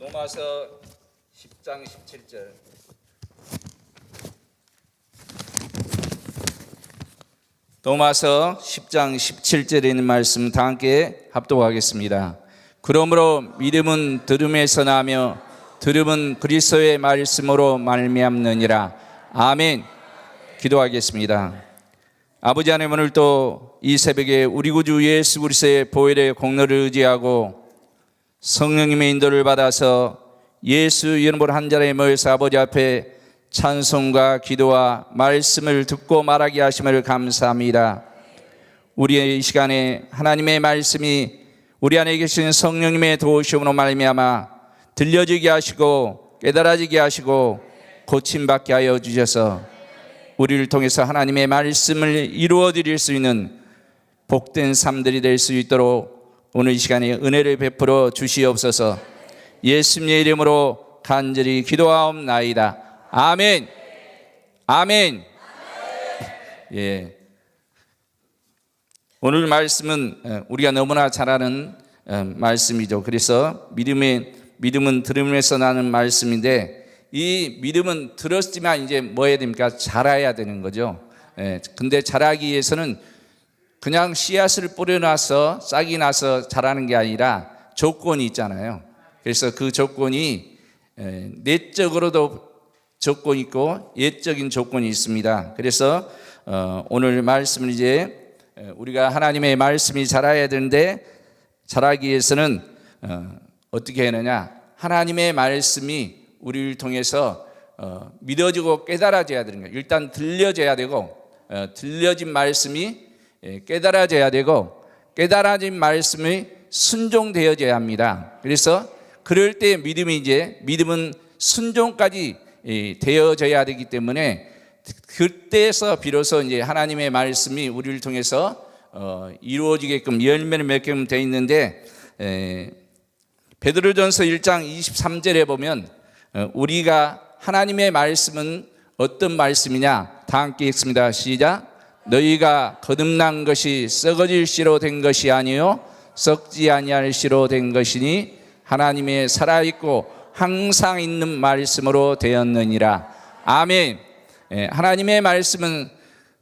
로마서 10장 17절. 로마서 10장 17절에 있는 말씀 다 함께 합독하겠습니다. 그러므로 믿음은 들음에서 나며 들음은 그리스도의 말씀으로 말미암느니라. 아멘. 기도하겠습니다. 아버지 하나님, 오늘도 이 새벽에 우리 구주 예수 그리스도의 보혈의 공로를 의지하고 성령님의 인도를 받아서 예수 이름으로 한 자리에 모여서 아버지 앞에 찬송과 기도와 말씀을 듣고 말하게 하심을 감사합니다. 우리의 이 시간에 하나님의 말씀이 우리 안에 계신 성령님의 도우심으로 말미암아 들려지게 하시고 깨달아지게 하시고 고침받게 하여 주셔서 우리를 통해서 하나님의 말씀을 이루어 드릴 수 있는 복된 삶들이 될 수 있도록 오늘 이 시간에 은혜를 베풀어 주시옵소서. 예수님의 이름으로 간절히 기도하옵나이다. 아멘. 아멘. 예. 오늘 말씀은 우리가 너무나 잘 아는 말씀이죠. 그래서 믿음은 들음에서 나는 말씀인데, 이 믿음은 들었지만 이제 뭐 해야 됩니까? 자라야 되는 거죠. 예. 근데 자라기 위해서는 그냥 씨앗을 뿌려놔서 싹이 나서 자라는 게 아니라 조건이 있잖아요. 그래서 그 조건이 내적으로도 조건이 있고 예적인 조건이 있습니다. 그래서 오늘 말씀을 이제 우리가 하나님의 말씀이 자라야 되는데, 자라기 위해서는 어떻게 하느냐? 하나님의 말씀이 우리를 통해서 믿어지고 깨달아져야 되는 거예요. 일단 들려져야 되고, 들려진 말씀이 깨달아져야 되고, 깨달아진 말씀이 순종되어져야 합니다. 그래서 그럴 때 믿음은 순종까지 되어져야 되기 때문에, 그때서 비로소 이제 하나님의 말씀이 우리를 통해서 이루어지게끔 열매를 맺게끔 되어 있는데, 베드로전서 1장 23절에 보면 우리가 하나님의 말씀은 어떤 말씀이냐? 다 함께 읽습니다. 시작. 너희가 거듭난 것이 썩어질 씨로 된 것이 아니요 썩지 아니할 씨로 된 것이니 하나님의 살아있고 항상 있는 말씀으로 되었느니라. 아멘. 하나님의 말씀은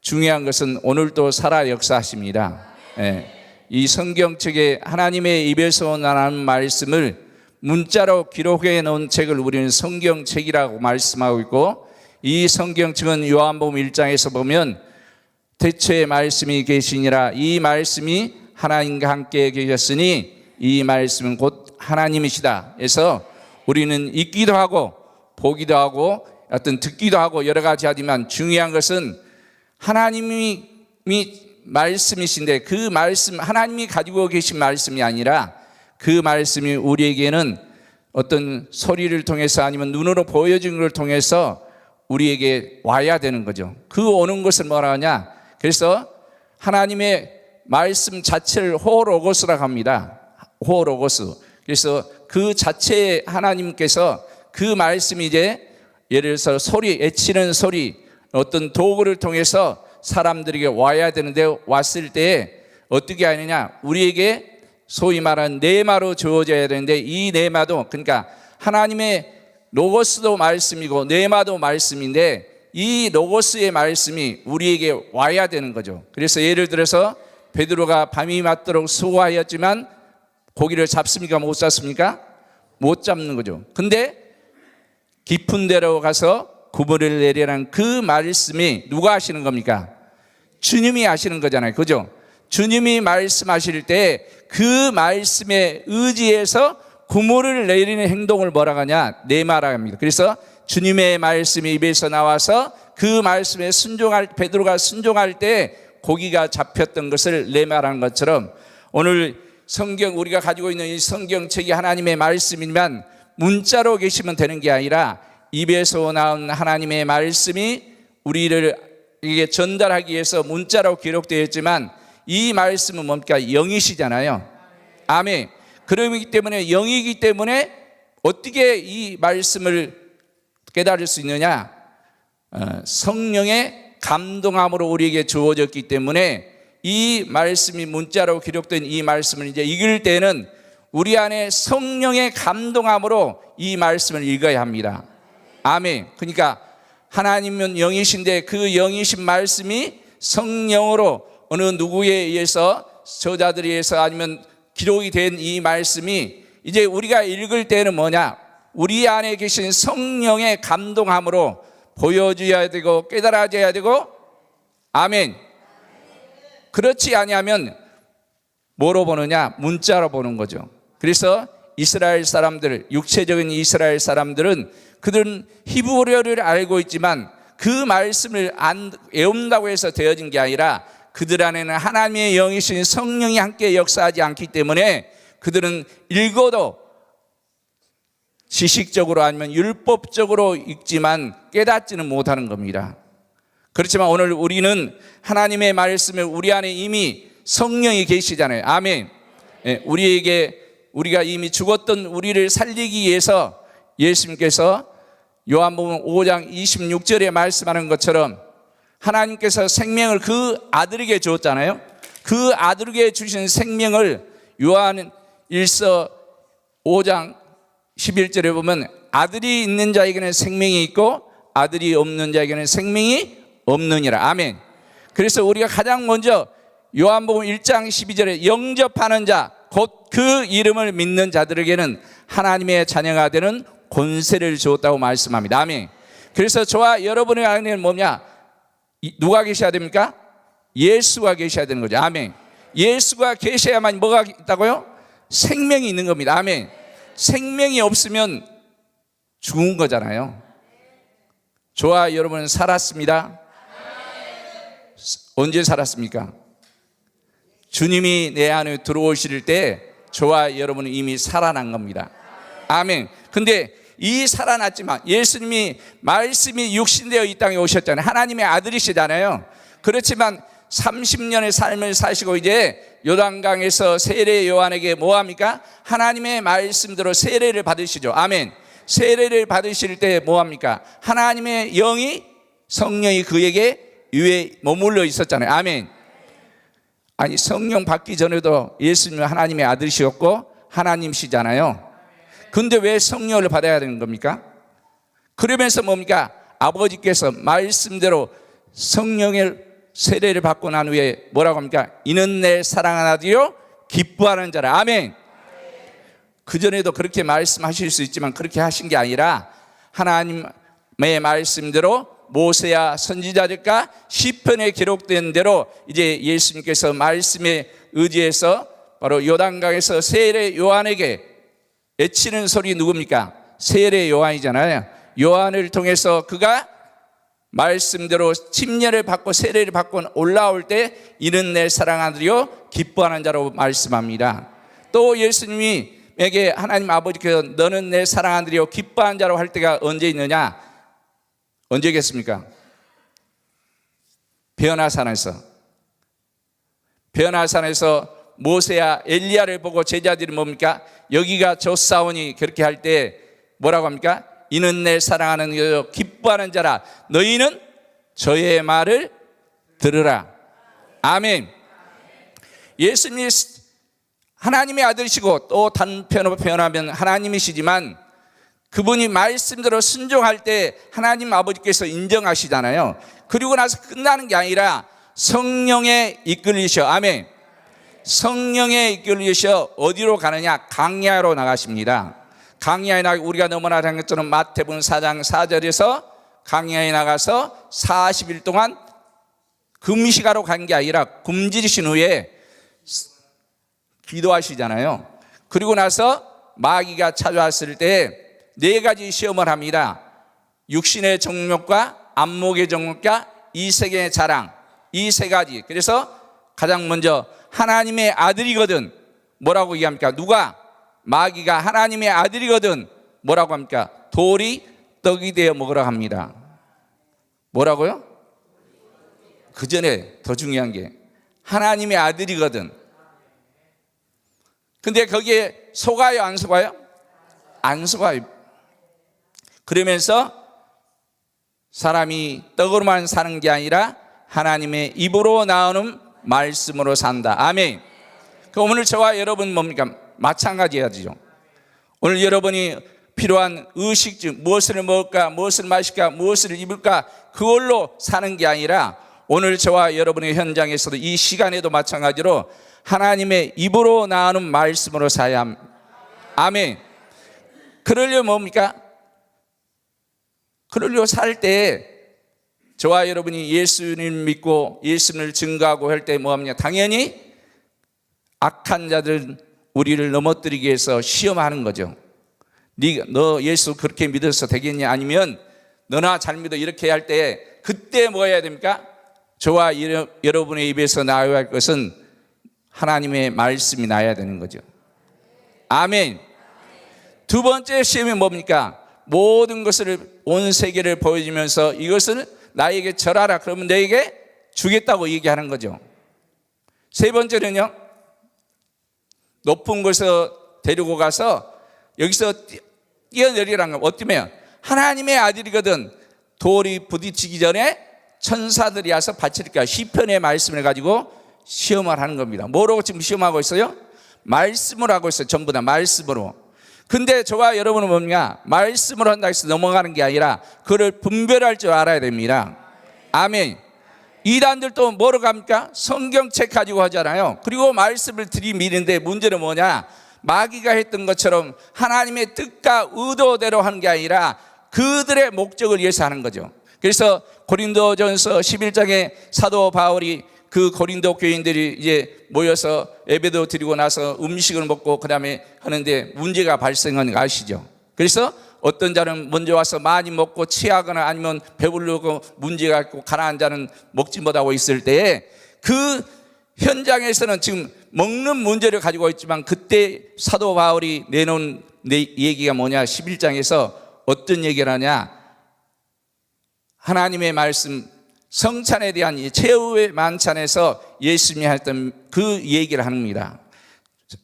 중요한 것은 오늘도 살아 역사하십니다. 이 성경책에 하나님의 입에서 나는 말씀을 문자로 기록해 놓은 책을 우리는 성경책이라고 말씀하고 있고, 이 성경책은 요한복음 1장에서 보면 태초에 말씀이 계시니라. 이 말씀이 하나님과 함께 계셨으니 이 말씀은 곧 하나님이시다. 해서 우리는 읽기도 하고 보기도 하고 어떤 듣기도 하고 여러 가지 하지만, 중요한 것은 하나님이 말씀이신데 그 말씀, 하나님이 가지고 계신 말씀이 아니라 그 말씀이 우리에게는 어떤 소리를 통해서 아니면 눈으로 보여진 걸 통해서 우리에게 와야 되는 거죠. 그 오는 것을 뭐라 하냐? 그래서 하나님의 말씀 자체를 호로고스라고 합니다. 호로고스. 그래서 그 자체에 하나님께서 그 말씀이 이제 예를 들어서 소리, 애치는 소리, 어떤 도구를 통해서 사람들에게 와야 되는데, 왔을 때 어떻게 하느냐? 우리에게 소위 말하는 네마로 주어져야 되는데, 이 네마도, 그러니까 하나님의 로고스도 말씀이고 네마도 말씀인데, 이 로고스의 말씀이 우리에게 와야 되는 거죠. 그래서 예를 들어서 베드로가 밤이 맞도록 수고하였지만 고기를 잡습니까? 못 잡습니까? 못 잡는 거죠. 근데 깊은 데로 가서 그물을 내리라는 그 말씀이 누가 하시는 겁니까? 주님이 하시는 거잖아요. 그죠? 주님이 말씀하실 때 그 말씀에 의지해서 그물을 내리는 행동을 뭐라고 하냐? 네마라고 합니다. 그래서 주님의 말씀이 입에서 나와서 그 말씀에 베드로가 순종할 때 고기가 잡혔던 것을 네마라는 것처럼, 오늘 성경, 우리가 가지고 있는 이 성경책이 하나님의 말씀이면 문자로 계시면 되는 게 아니라 입에서 나온 하나님의 말씀이 우리를 이게 전달하기 위해서 문자로 기록되어 있지만, 이 말씀은 뭡니까? 영이시잖아요. 아멘. 그러기 때문에, 영이기 때문에 어떻게 이 말씀을 깨달을 수 있느냐? 성령의 감동함으로 우리에게 주어졌기 때문에, 이 말씀이 문자로 기록된 이 말씀을 이제 읽을 때는 우리 안에 성령의 감동함으로 이 말씀을 읽어야 합니다. 아멘. 그러니까 하나님은 영이신데 그 영이신 말씀이 성령으로 어느 누구에 의해서, 저자들에 의해서 아니면 기록이 된 이 말씀이 이제 우리가 읽을 때는 뭐냐? 우리 안에 계신 성령의 감동함으로 보여줘야 되고 깨달아져야 되고, 아멘. 그렇지 아니하면 뭐로 보느냐? 문자로 보는 거죠. 그래서 이스라엘 사람들, 육체적인 이스라엘 사람들은 그들은 히브리어를 알고 있지만 그 말씀을 안 외운다고 해서 되어진 게 아니라 그들 안에는 하나님의 영이신 성령이 함께 역사하지 않기 때문에 그들은 읽어도 지식적으로 아니면 율법적으로 읽지만 깨닫지는 못하는 겁니다. 그렇지만 오늘 우리는 하나님의 말씀을 우리 안에 이미 성령이 계시잖아요. 아멘. 우리가 이미 죽었던 우리를 살리기 위해서 예수님께서 요한복음 5장 26절에 말씀하는 것처럼 하나님께서 생명을 그 아들에게 주었잖아요. 그 아들에게 주신 생명을 요한 1서 5장 11절에 보면 아들이 있는 자에게는 생명이 있고 아들이 없는 자에게는 생명이 없느니라. 아멘. 그래서 우리가 가장 먼저 요한복음 1장 12절에 영접하는 자, 곧 그 이름을 믿는 자들에게는 하나님의 자녀가 되는 권세를 주었다고 말씀합니다. 아멘. 그래서 저와 여러분의 안에는 뭐냐? 누가 계셔야 됩니까? 예수가 계셔야 되는 거죠. 아멘. 예수가 계셔야만 뭐가 있다고요? 생명이 있는 겁니다. 아멘. 생명이 없으면 죽은 거잖아요. 저와 여러분은 살았습니다. 언제 살았습니까? 주님이 내 안에 들어오실 때 저와 여러분은 이미 살아난 겁니다. 아멘. 근데 이 살아났지만 예수님이 말씀이 육신되어 이 땅에 오셨잖아요. 하나님의 아들이시잖아요. 그렇지만 30년의 삶을 사시고 이제 요단강에서 세례 요한에게 뭐합니까? 하나님의 말씀대로 세례를 받으시죠. 아멘. 세례를 받으실 때 뭐합니까? 하나님의 영이, 성령이 그에게 위에 머물러 있었잖아요. 아멘. 아니, 성령 받기 전에도 예수님은 하나님의 아들이셨고 하나님이시잖아요. 근데 왜 성령을 받아야 되는 겁니까? 그러면서 뭡니까? 아버지께서 말씀대로 성령의 세례를 받고 난 후에 뭐라고 합니까? 이는 내 사랑하는 아들이요 기뻐하는 자라. 아멘. 그전에도 그렇게 말씀하실 수 있지만 그렇게 하신 게 아니라 하나님의 말씀대로 모세야 선지자들과 시편에 기록된 대로 이제 예수님께서 말씀에 의지해서 바로 요단강에서 세례 요한에게 외치는 소리 누굽니까? 세례 요한이잖아요. 요한을 통해서 그가 말씀대로 침례를 받고 세례를 받고 올라올 때 이는 내 사랑하는 아들이요 기뻐하는 자로 말씀합니다. 또 예수님에게 하나님 아버지께서 너는 내 사랑하는 아들이요 기뻐하는 자로 할 때가 언제 있느냐? 언제겠습니까? 변화산에서 모세야 엘리야를 보고 제자들이 뭡니까? 여기가 좋사오니 그렇게 할 때 뭐라고 합니까? 이는 내 사랑하는 여여 기뻐하는 자라. 너희는 저의 말을 들으라. 아멘. 예수님이 하나님의 아들이시고 또 단편으로 표현하면 하나님이시지만 그분이 말씀대로 순종할 때 하나님 아버지께서 인정하시잖아요. 그리고 나서 끝나는 게 아니라 성령에 이끌리셔. 아멘. 성령에 이끌리셔 어디로 가느냐? 광야로 나가십니다. 광야에 나가 우리가 너무나 잘 것처럼 마태복음 4장 4절에서 광야에 나가서 40일 동안 금식하러 간 게 아니라 굶주리신 후에 기도하시잖아요. 그리고 나서 마귀가 찾아왔을 때 4가지 시험을 합니다. 육신의 정욕과 안목의 정욕과 이세계의 자랑, 이 3가지. 그래서 가장 먼저 하나님의 아들이거든 뭐라고 얘기합니까? 누가? 마귀가 하나님의 아들이거든 뭐라고 합니까? 돌이 떡이 되어 먹으라고 합니다. 뭐라고요? 그 전에 더 중요한 게 하나님의 아들이거든. 근데 거기에 속아요 안 속아요? 안 속아요. 그러면서 사람이 떡으로만 사는 게 아니라 하나님의 입으로 나오는 말씀으로 산다. 아멘. 그 오늘 저와 여러분 뭡니까? 마찬가지야죠. 오늘 여러분이 필요한 의식주, 무엇을 먹을까, 무엇을 마실까, 무엇을 입을까, 그걸로 사는 게 아니라 오늘 저와 여러분의 현장에서도 이 시간에도 마찬가지로 하나님의 입으로 나오는 말씀으로 살아야 합니다. 아멘. 그러려면 뭡니까? 그러려 살 때 저와 여러분이 예수님 믿고 예수님을 증거하고 할 때 뭐합니까? 당연히 악한 자들은 우리를 넘어뜨리기 위해서 시험하는 거죠. 너 예수 그렇게 믿어서 되겠냐? 아니면 너나 잘 믿어 이렇게 할 때 그때 뭐 해야 됩니까? 저와 여러분의 입에서 나와야 할 것은 하나님의 말씀이 나야 되는 거죠. 아멘. 두 번째 시험이 뭡니까? 모든 것을 온 세계를 보여주면서 이것을 나에게 절하라 그러면 너에게 주겠다고 얘기하는 거죠. 세 번째는요, 높은 곳에 데리고 가서 여기서 뛰어내리라는 거. 어쩌면 하나님의 아들이거든 돌이 부딪히기 전에 천사들이 와서 바치니까 시편의 말씀을 가지고 시험을 하는 겁니다. 뭐라고 지금 시험하고 있어요? 말씀을 하고 있어요. 전부 다 말씀으로. 근데 저와 여러분은 뭡니까? 말씀을 한다 해서 넘어가는 게 아니라 그를 분별할 줄 알아야 됩니다. 아멘. 이단들도 뭐로 갑니까? 성경책 가지고 하잖아요. 그리고 말씀을 들이미는데 문제는 뭐냐? 마귀가 했던 것처럼 하나님의 뜻과 의도대로 하는 게 아니라 그들의 목적을 위해서 하는 거죠. 그래서 고린도전서 11장에 사도 바울이 그 고린도 교인들이 이제 모여서 예배도 드리고 나서 음식을 먹고 그 다음에 하는데 문제가 발생하는 거 아시죠? 그래서 어떤 자는 먼저 와서 많이 먹고 취하거나 아니면 배부르고 문제가 있고 가난한 자는 먹지 못하고 있을 때에 그 현장에서는 지금 먹는 문제를 가지고 있지만 그때 사도 바울이 내놓은 얘기가 뭐냐? 11장에서 어떤 얘기를 하냐? 하나님의 말씀 성찬에 대한 최후의 만찬에서 예수님이 했던 그 얘기를 합니다.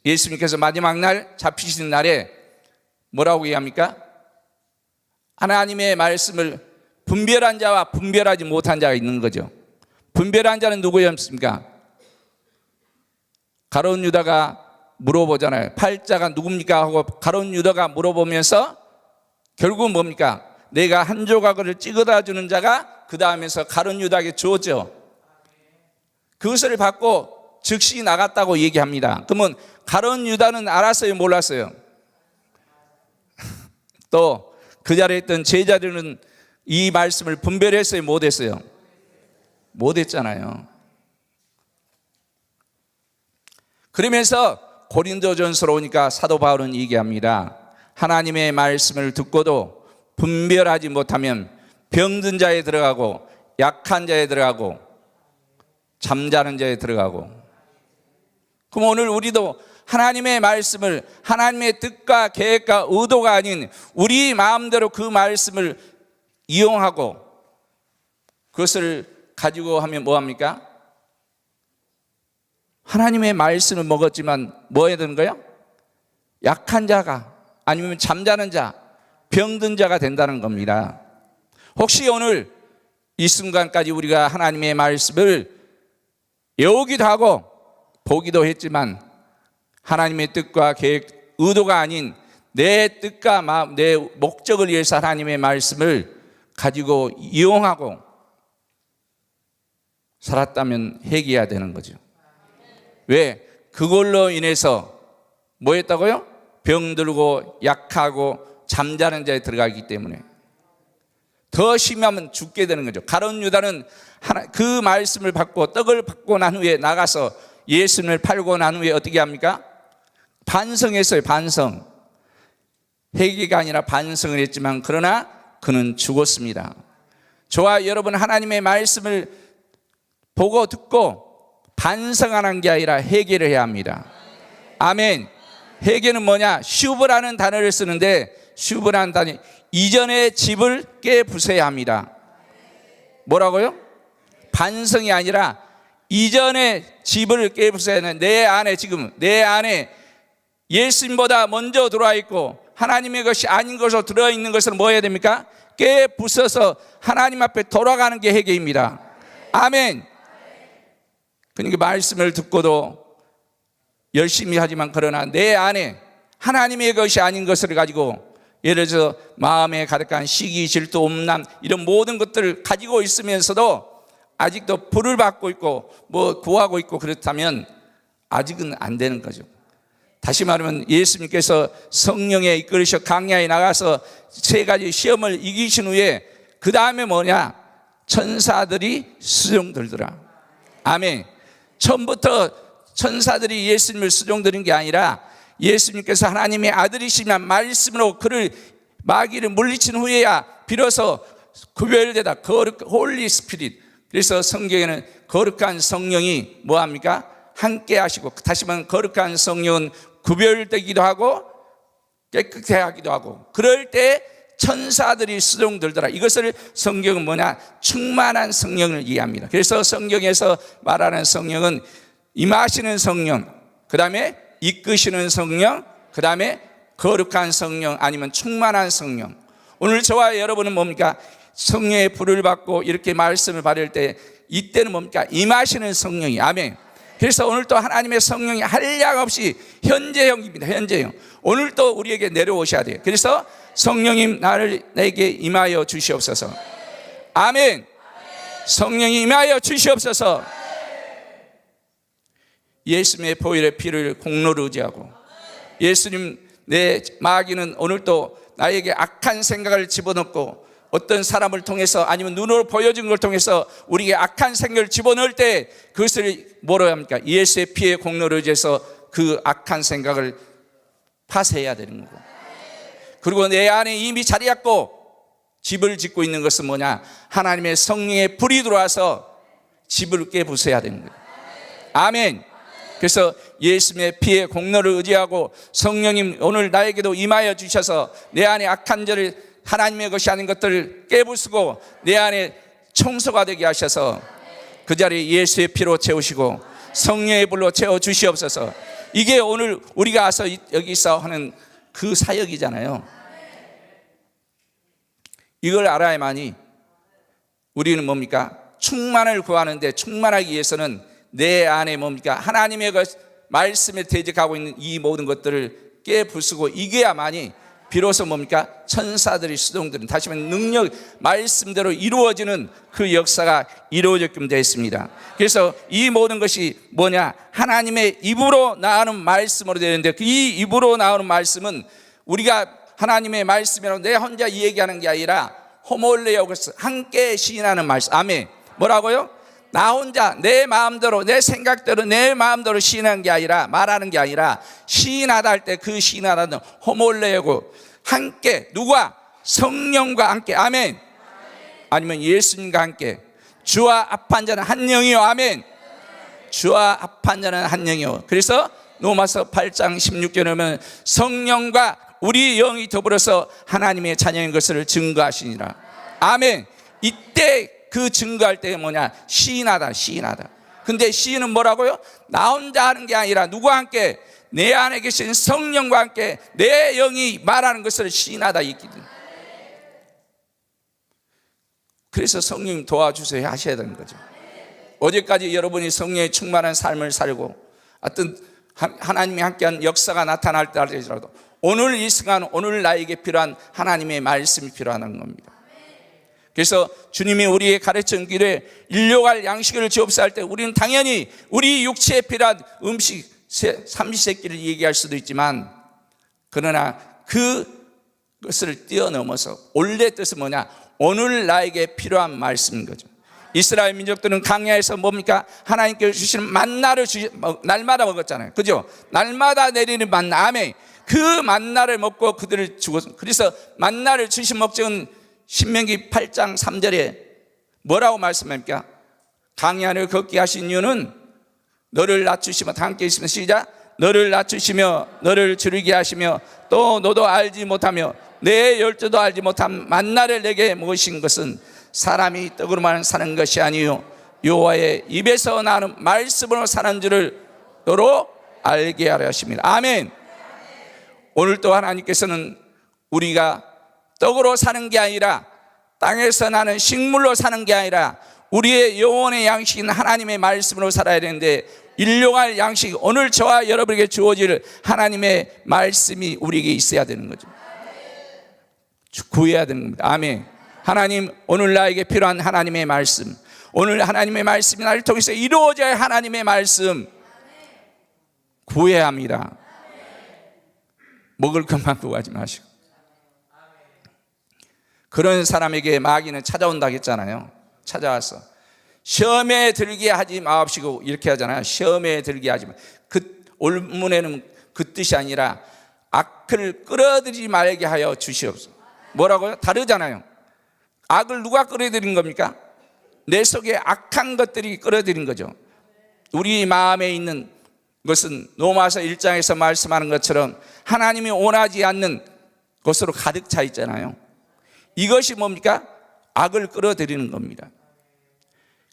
예수님께서 마지막 날 잡히시는 날에 뭐라고 얘기합니까? 하나님의 말씀을 분별한 자와 분별하지 못한 자가 있는 거죠. 분별한 자는 누구였습니까? 가룟 유다가 물어보잖아요. 팔자가 누굽니까? 하고 가룟 유다가 물어보면서 결국은 뭡니까? 내가 한 조각을 찍어다 주는 자가 그 다음에서 가룟 유다에게 주었죠. 그것을 받고 즉시 나갔다고 얘기합니다. 그러면 가룟 유다는 알았어요? 몰랐어요? 또 그 자리에 있던 제자들은 이 말씀을 분별했어요? 못했어요? 못했잖아요. 그러면서 고린도전서로 오니까 사도 바울은 얘기합니다. 하나님의 말씀을 듣고도 분별하지 못하면 병든 자에 들어가고 약한 자에 들어가고 잠자는 자에 들어가고. 그럼 오늘 우리도 하나님의 말씀을 하나님의 뜻과 계획과 의도가 아닌 우리 마음대로 그 말씀을 이용하고 그것을 가지고 하면 뭐합니까? 하나님의 말씀을 먹었지만 뭐 해야 되는 거예요? 약한 자가 아니면 잠자는 자, 병든 자가 된다는 겁니다. 혹시 오늘 이 순간까지 우리가 하나님의 말씀을 외우기도 하고 보기도 했지만 하나님의 뜻과 계획, 의도가 아닌 내 뜻과 마음, 내 목적을 위해서 하나님의 말씀을 가지고 이용하고 살았다면 회개해야 되는 거죠. 왜? 그걸로 인해서 뭐 했다고요? 병들고 약하고 잠자는 자에 들어가기 때문에 더 심하면 죽게 되는 거죠. 가룟 유다는 그 말씀을 받고 떡을 받고 난 후에 나가서 예수님을 팔고 난 후에 어떻게 합니까? 반성했어요. 반성. 회개가 아니라 반성을 했지만 그러나 그는 죽었습니다. 저와 여러분 하나님의 말씀을 보고 듣고 반성하는 게 아니라 회개를 해야 합니다. 아멘. 회개는 뭐냐? 슈브라는 단어를 쓰는데 슈브라는 단어 이전의 집을 깨부숴야 합니다. 뭐라고요? 반성이 아니라 이전의 집을 깨부숴야 하는 내 안에 지금 내 안에 예수님보다 먼저 들어와 있고 하나님의 것이 아닌 것으로 들어있는 것을 뭐 해야 됩니까? 깨부숴서 하나님 앞에 돌아가는 게 회개입니다. 아멘. 그러니까 말씀을 듣고도 열심히 하지만 그러나 내 안에 하나님의 것이 아닌 것을 가지고, 예를 들어서 마음에 가득한 시기, 질투, 음란 이런 모든 것들을 가지고 있으면서도 아직도 불을 받고 있고 뭐 구하고 있고 그렇다면 아직은 안 되는 거죠. 다시 말하면 예수님께서 성령에 이끌으셔 강야에 나가서 3가지 시험을 이기신 후에 그 다음에 뭐냐? 천사들이 수종들더라. 아멘. 처음부터 천사들이 예수님을 수종드린 게 아니라 예수님께서 하나님의 아들이시면 말씀으로 그를 마귀를 물리친 후에야 비로소 구별되다. 홀리 스피릿. 그래서 성경에는 거룩한 성령이 뭐합니까? 함께 하시고, 다시 말하면 거룩한 성령은 구별되기도 하고 깨끗해 하기도 하고, 그럴 때 천사들이 수종들더라. 이것을 성경은 뭐냐? 충만한 성령을 이해합니다. 그래서 성경에서 말하는 성령은 임하시는 성령, 그 다음에 이끄시는 성령, 그 다음에 거룩한 성령, 아니면 충만한 성령. 오늘 저와 여러분은 뭡니까? 성령의 불을 받고 이렇게 말씀을 받을 때 이때는 뭡니까? 임하시는 성령이. 아멘. 그래서 오늘 또 하나님의 성령이 한량없이 현재형입니다. 현재형. 오늘 또 우리에게 내려오셔야 돼요. 그래서 성령님 내게 임하여 주시옵소서. 아멘. 성령이 임하여 주시옵소서. 예수님의 보혈의 피를 공로로 의지하고, 예수님, 내 마귀는 오늘도 나에게 악한 생각을 집어넣고 어떤 사람을 통해서 아니면 눈으로 보여준 걸 통해서 우리에게 악한 생각을 집어넣을 때 그것을 뭐라 합니까? 예수의 피의 공로를 의지해서 그 악한 생각을 파쇄해야 되는 거고, 그리고 내 안에 이미 자리 잡고 집을 짓고 있는 것은 뭐냐? 하나님의 성령의 불이 들어와서 집을 깨부숴야 되는 거예요. 아멘. 그래서 예수님의 피의 공로를 의지하고 성령님 오늘 나에게도 임하여 주셔서 내 안에 악한 죄를, 하나님의 것이 아닌 것들을 깨부수고 내 안에 청소가 되게 하셔서 그 자리에 예수의 피로 채우시고 성령의 불로 채워 주시옵소서. 이게 오늘 우리가 와서 여기서 하는 그 사역이잖아요. 이걸 알아야만이 우리는 뭡니까? 충만을 구하는데, 충만하기 위해서는 내 안에 뭡니까? 하나님의 말씀에 대적하고 있는 이 모든 것들을 깨부수고 이겨야만이 비로소 뭡니까? 천사들이 수종드는, 다시 말하면 능력, 말씀대로 이루어지는 그 역사가 이루어졌기로 되어 있습니다. 그래서 이 모든 것이 뭐냐? 하나님의 입으로 나오는 말씀으로 되는데, 이 입으로 나오는 말씀은 우리가 하나님의 말씀이라고 내 혼자 얘기하는 게 아니라 호몰레오, 함께 시인하는 말씀. 아멘. 뭐라고요? 나 혼자 내 마음대로, 내 생각대로, 내 마음대로 시인하는 게 아니라, 말하는 게 아니라 시인하다 할 때 그 시인하다는 호몰레오고, 함께, 누구와? 성령과 함께. 아멘. 아니면 예수님과 함께. 주와 합한 자는 한 영이요. 아멘. 주와 합한 자는 한 영이요. 그래서 로마서 8장 16절에 보면 성령과 우리 영이 더불어서 하나님의 자녀인 것을 증거하시니라. 아멘. 이때 그 증거할 때 뭐냐? 시인하다, 시인하다. 근데 시인은 뭐라고요? 나 혼자 하는 게 아니라 누구와 함께? 내 안에 계신 성령과 함께 내 영이 말하는 것을 시인하다 있거든. 그래서 성령 도와주세요 하셔야 되는 거죠. 어제까지 여러분이 성령의 충만한 삶을 살고 어떤 하나님이 함께한 역사가 나타날 때 할지라도 오늘 이 순간, 오늘 나에게 필요한 하나님의 말씀이 필요한 겁니다. 그래서 주님이 우리의 가르친 길에 일용할 양식을 주옵소서 할 때 우리는 당연히 우리 육체에 필요한 음식 삼시세끼를 얘기할 수도 있지만, 그러나 그것을 뛰어넘어서 원래 뜻은 뭐냐? 오늘 나에게 필요한 말씀인 거죠. 이스라엘 민족들은 광야에서 뭡니까? 하나님께서 주시는 만나를 날마다 먹었잖아요. 그죠? 날마다 내리는 만나. 아멘. 그 만나를 먹고 그들을 죽었습니다. 그래서 만나를 주신 목적은 신명기 8장 3절에 뭐라고 말씀합니까? 광야를 걷게 하신 이유는 너를 낮추시며, 다 함께 있으면 시작. 너를 낮추시며 너를 줄이게 하시며 또 너도 알지 못하며 내 열조도 알지 못한 만나를 내게 먹으신 것은 사람이 떡으로만 사는 것이 아니요 여호와의 입에서 나는 말씀으로 사는 줄을 너로 알게 하려 하십니다. 아멘. 오늘 또 하나님께서는 우리가 떡으로 사는 게 아니라, 땅에서 나는 식물로 사는 게 아니라 우리의 영혼의 양식인 하나님의 말씀으로 살아야 되는데, 일용할 양식, 오늘 저와 여러분에게 주어질 하나님의 말씀이 우리에게 있어야 되는 거죠. 구해야 되는 겁니다. 아멘. 하나님, 오늘 나에게 필요한 하나님의 말씀, 오늘 하나님의 말씀이 나를 통해서 이루어져야 할 하나님의 말씀 구해야 합니다. 먹을 것만 구하지 마시고. 그런 사람에게 마귀는 찾아온다고 했잖아요. 찾아와서 시험에 들게 하지 마옵시고 이렇게 하잖아요. 시험에 들게 하지 마. 그 올문에는 그 뜻이 아니라 악을 끌어들이지 말게 하여 주시옵소서. 뭐라고요? 다르잖아요. 악을 누가 끌어들인 겁니까? 내 속에 악한 것들이 끌어들인 거죠. 우리 마음에 있는 것은 로마서 1장에서 말씀하는 것처럼 하나님이 원하지 않는 것으로 가득 차 있잖아요. 이것이 뭡니까? 악을 끌어들이는 겁니다.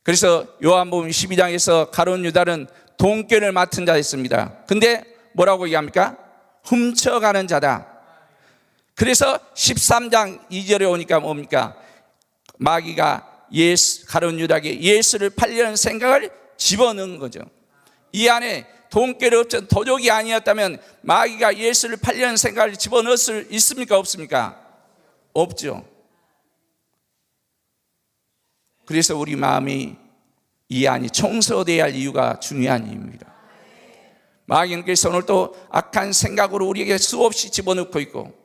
그래서 요한복음 12장에서 가룟 유다는 돈꾀를 맡은 자였습니다. 근데 뭐라고 얘기합니까? 훔쳐가는 자다. 그래서 13장 2절에 오니까 뭡니까? 마귀가 가룟 유다에게 예수를 팔려는 생각을 집어넣은 거죠. 이 안에 돈꾀를 없던 도적이 아니었다면 마귀가 예수를 팔려는 생각을 집어넣을 수 있습니까? 없습니까? 없죠. 그래서 우리 마음이 이 안이 청소되어야 할 이유가 중요한 이유입니다. 마귀는 그래서 오늘 또 악한 생각으로 우리에게 수없이 집어넣고 있고,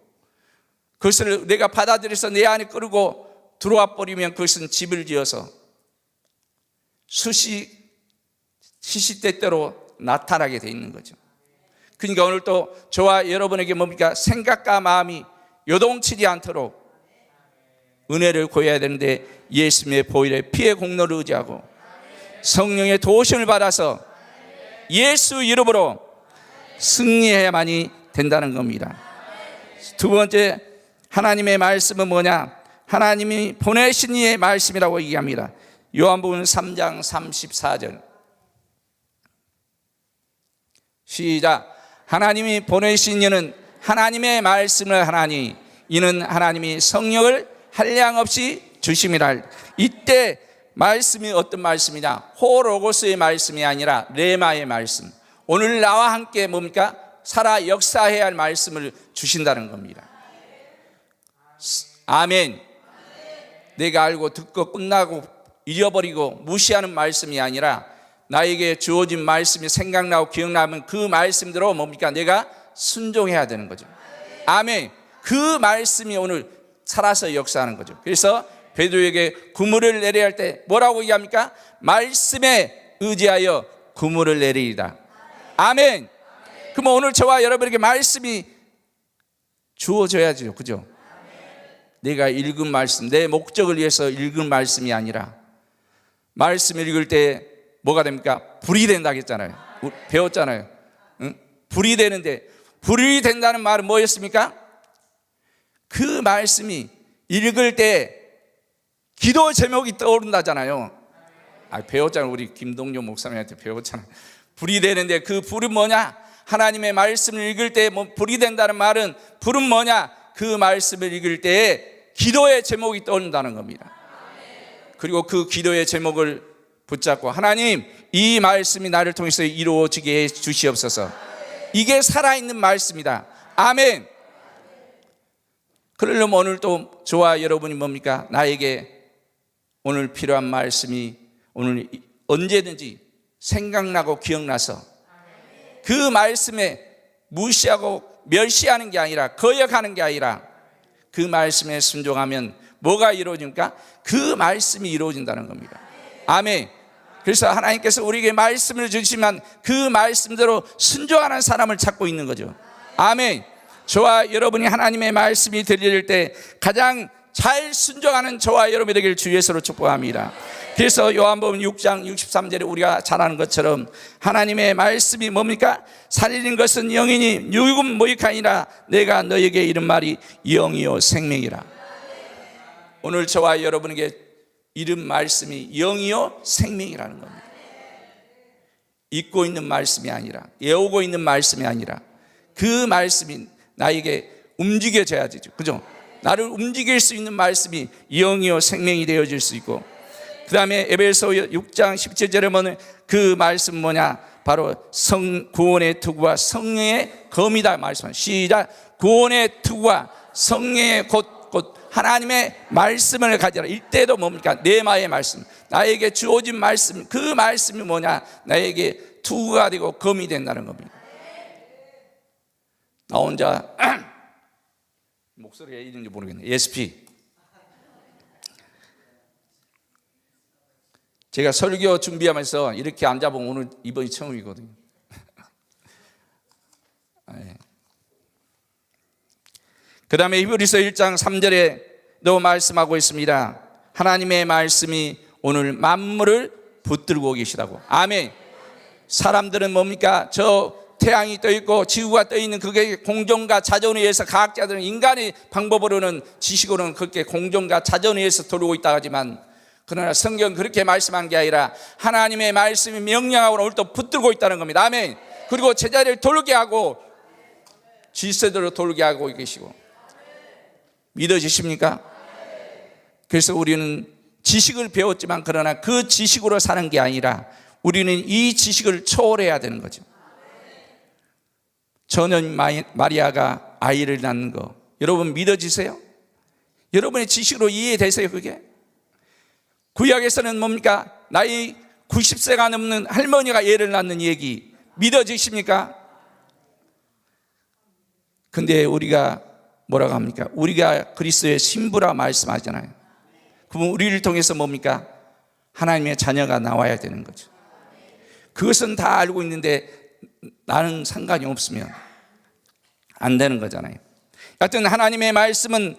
그것을 내가 받아들여서 내 안에 끌고 들어와 버리면 그것은 집을 지어서 시시때때로 나타나게 돼 있는 거죠. 그러니까 오늘 또 저와 여러분에게 뭡니까? 생각과 마음이 요동치지 않도록 은혜를 구해야 되는데, 예수님의 보혈의 피의 공로를 의지하고 성령의 도우심을 받아서 예수 이름으로 승리해야만이 된다는 겁니다. 두 번째, 하나님의 말씀은 뭐냐? 하나님이 보내신 이의 말씀이라고 얘기합니다. 요한복음 3장 34절 시작. 하나님이 보내신 이는 하나님의 말씀을 하나니 이는 하나님이 성령을 한량없이 주심이라. 이때 말씀이 어떤 말씀이냐? 호로고스의 말씀이 아니라 레마의 말씀, 오늘 나와 함께 뭡니까? 살아 역사해야 할 말씀을 주신다는 겁니다. 아멘. 내가 알고 듣고 끝나고 잊어버리고 무시하는 말씀이 아니라 나에게 주어진 말씀이 생각나고 기억나면 그 말씀대로 뭡니까? 내가 순종해야 되는 거죠. 아멘. 그 말씀이 오늘 살아서 역사하는 거죠. 그래서 베드로에게 구물을 내려야 할 때 뭐라고 얘기합니까? 말씀에 의지하여 구물을 내리리다. 아멘. 그럼 오늘 저와 여러분에게 말씀이 주어져야죠. 그죠? 내가 읽은 말씀, 내 목적을 위해서 읽은 말씀이 아니라, 말씀을 읽을 때 뭐가 됩니까? 불이 된다고 했잖아요. 배웠잖아요. 응? 불이 되는데, 불이 된다는 말은 뭐였습니까? 그 말씀이 읽을 때 기도 제목이 떠오른다잖아요. 배웠잖아요. 우리 김동료 목사님한테 배웠잖아요. 불이 되는데 그 불은 뭐냐? 하나님의 말씀을 읽을 때 불이 된다는 말은, 불은 뭐냐? 그 말씀을 읽을 때 기도의 제목이 떠오른다는 겁니다. 그리고 그 기도의 제목을 붙잡고, 하나님, 이 말씀이 나를 통해서 이루어지게 해 주시옵소서. 이게 살아있는 말씀이다. 아멘. 그러려면 오늘 또 저와 여러분이 뭡니까? 나에게 오늘 필요한 말씀이 오늘 언제든지 생각나고 기억나서 그 말씀에 무시하고 멸시하는 게 아니라, 거역하는 게 아니라 그 말씀에 순종하면 뭐가 이루어집니까? 그 말씀이 이루어진다는 겁니다. 아멘. 그래서 하나님께서 우리에게 말씀을 주시면 그 말씀대로 순종하는 사람을 찾고 있는 거죠. 아멘. 저와 여러분이 하나님의 말씀이 들릴 때 가장 잘 순종하는 저와 여러분이 되길 주 예수로 축복합니다. 그래서 요한복음 6장 63절에 우리가 잘 아는 것처럼 하나님의 말씀이 뭡니까? 살리는 것은 영이니 육은 무익하니라. 내가 너에게 이른 말이 영이요 생명이라. 오늘 저와 여러분에게 이른 말씀이 영이요 생명이라는 겁니다. 잊고 있는 말씀이 아니라, 외우고 있는 말씀이 아니라 그 말씀이 나에게 움직여져야 되죠. 그죠? 나를 움직일 수 있는 말씀이 영이요 생명이 되어질 수 있고, 그 다음에 에베소 6장 17절에 보면 그 말씀 뭐냐? 바로 구원의 투구와 성령의 검이다 말씀합니다. 시작. 구원의 투구와 성령의 곧 하나님의 말씀을 가지라. 이때도 뭡니까? 뇌마의 말씀, 나에게 주어진 말씀, 그 말씀이 뭐냐? 나에게 투구가 되고 검이 된다는 겁니다. 나 혼자 목소리가 이런지 모르겠네. ESP. 제가 설교 준비하면서 이렇게 앉아보면 오늘 이번이 처음이거든요. 그 다음에 히브리서 1장 3절에도 말씀하고 있습니다. 하나님의 말씀이 오늘 만물을 붙들고 계시다고. 아멘. 사람들은 뭡니까? 저 태양이 떠 있고 지구가 떠 있는 그게 공정과 자전에 의해서, 과학자들은 인간의 방법으로는, 지식으로는 그렇게 공정과 자전에 의해서 돌고 있다 하지만, 그러나 성경은 그렇게 말씀한 게 아니라 하나님의 말씀이 명령하고 오늘도 붙들고 있다는 겁니다. 아멘. 그리고 제자리를 돌게 하고 질서대로 돌게 하고 계시고. 믿어지십니까? 그래서 우리는 지식을 배웠지만 그러나 그 지식으로 사는 게 아니라 우리는 이 지식을 초월해야 되는 거죠. 처녀 마리아가 아이를 낳는 거 여러분 믿어지세요? 여러분의 지식으로 이해되세요? 그게 구약에서는 뭡니까? 나이 90세가 넘는 할머니가 애를 낳는 얘기 믿어지십니까? 근데 우리가 뭐라고 합니까? 우리가 그리스도의 신부라 말씀하잖아요. 그러면 우리를 통해서 뭡니까? 하나님의 자녀가 나와야 되는 거죠. 그것은 다 알고 있는데 나는 상관이 없으면 안 되는 거잖아요. 하여튼 하나님의 말씀은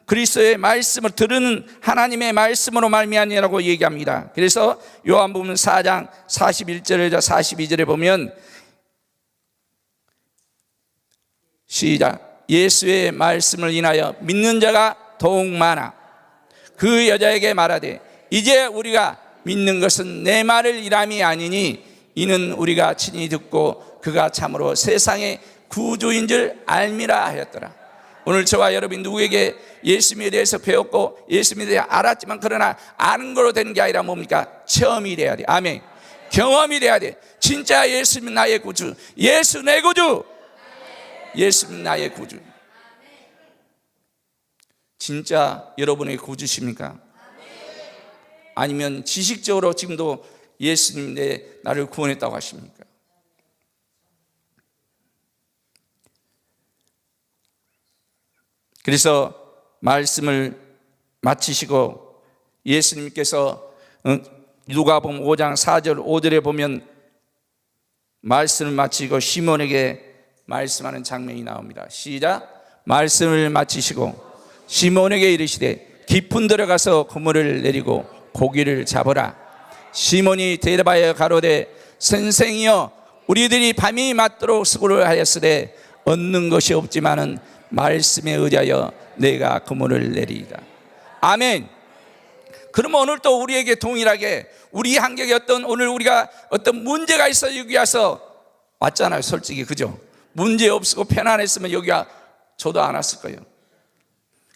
그리스도의 말씀을 들은 하나님의 말씀으로 말미암이라고 얘기합니다. 그래서 요한복음 4장 41절에서 42절에 보면 시작. 예수의 말씀을 인하여 믿는 자가 더욱 많아 그 여자에게 말하되 이제 우리가 믿는 것은 내 말을 일함이 아니니 이는 우리가 친히 듣고 그가 참으로 세상의 구주인 줄 알미라 하였더라. 오늘 저와 여러분 누구에게 예수님에 대해서 배웠고 예수님에 대해 알았지만 그러나 아는 걸로 되는 게 아니라 뭡니까? 체험이 돼야 돼. 아멘. 경험이 돼야 돼. 진짜 예수님 나의 구주, 예수 내 구주, 예수님 나의 구주. 진짜 여러분의 구주십니까? 아니면 지식적으로 지금도 예수님 나를 구원했다고 하십니까? 그래서 말씀을 마치시고 예수님께서 누가복음 5장 4절 5절에 보면 말씀을 마치고 시몬에게 말씀하는 장면이 나옵니다. 시작. 말씀을 마치시고 시몬에게 이르시되 깊은 데로 가서 그물을 내리고 고기를 잡으라. 시몬이 대답하여 가로되 선생이여 우리들이 밤이 맞도록 수고를 하였으되 얻는 것이 없지만은 말씀에 의하여 내가 그물을 내리이다. 아멘. 그러면 오늘 또 우리에게 동일하게 우리 한국에 오늘 우리가 어떤 문제가 있어 여기 와서 왔잖아요. 솔직히 그죠? 문제 없고 편안했으면 여기 저도 안 왔을 거예요.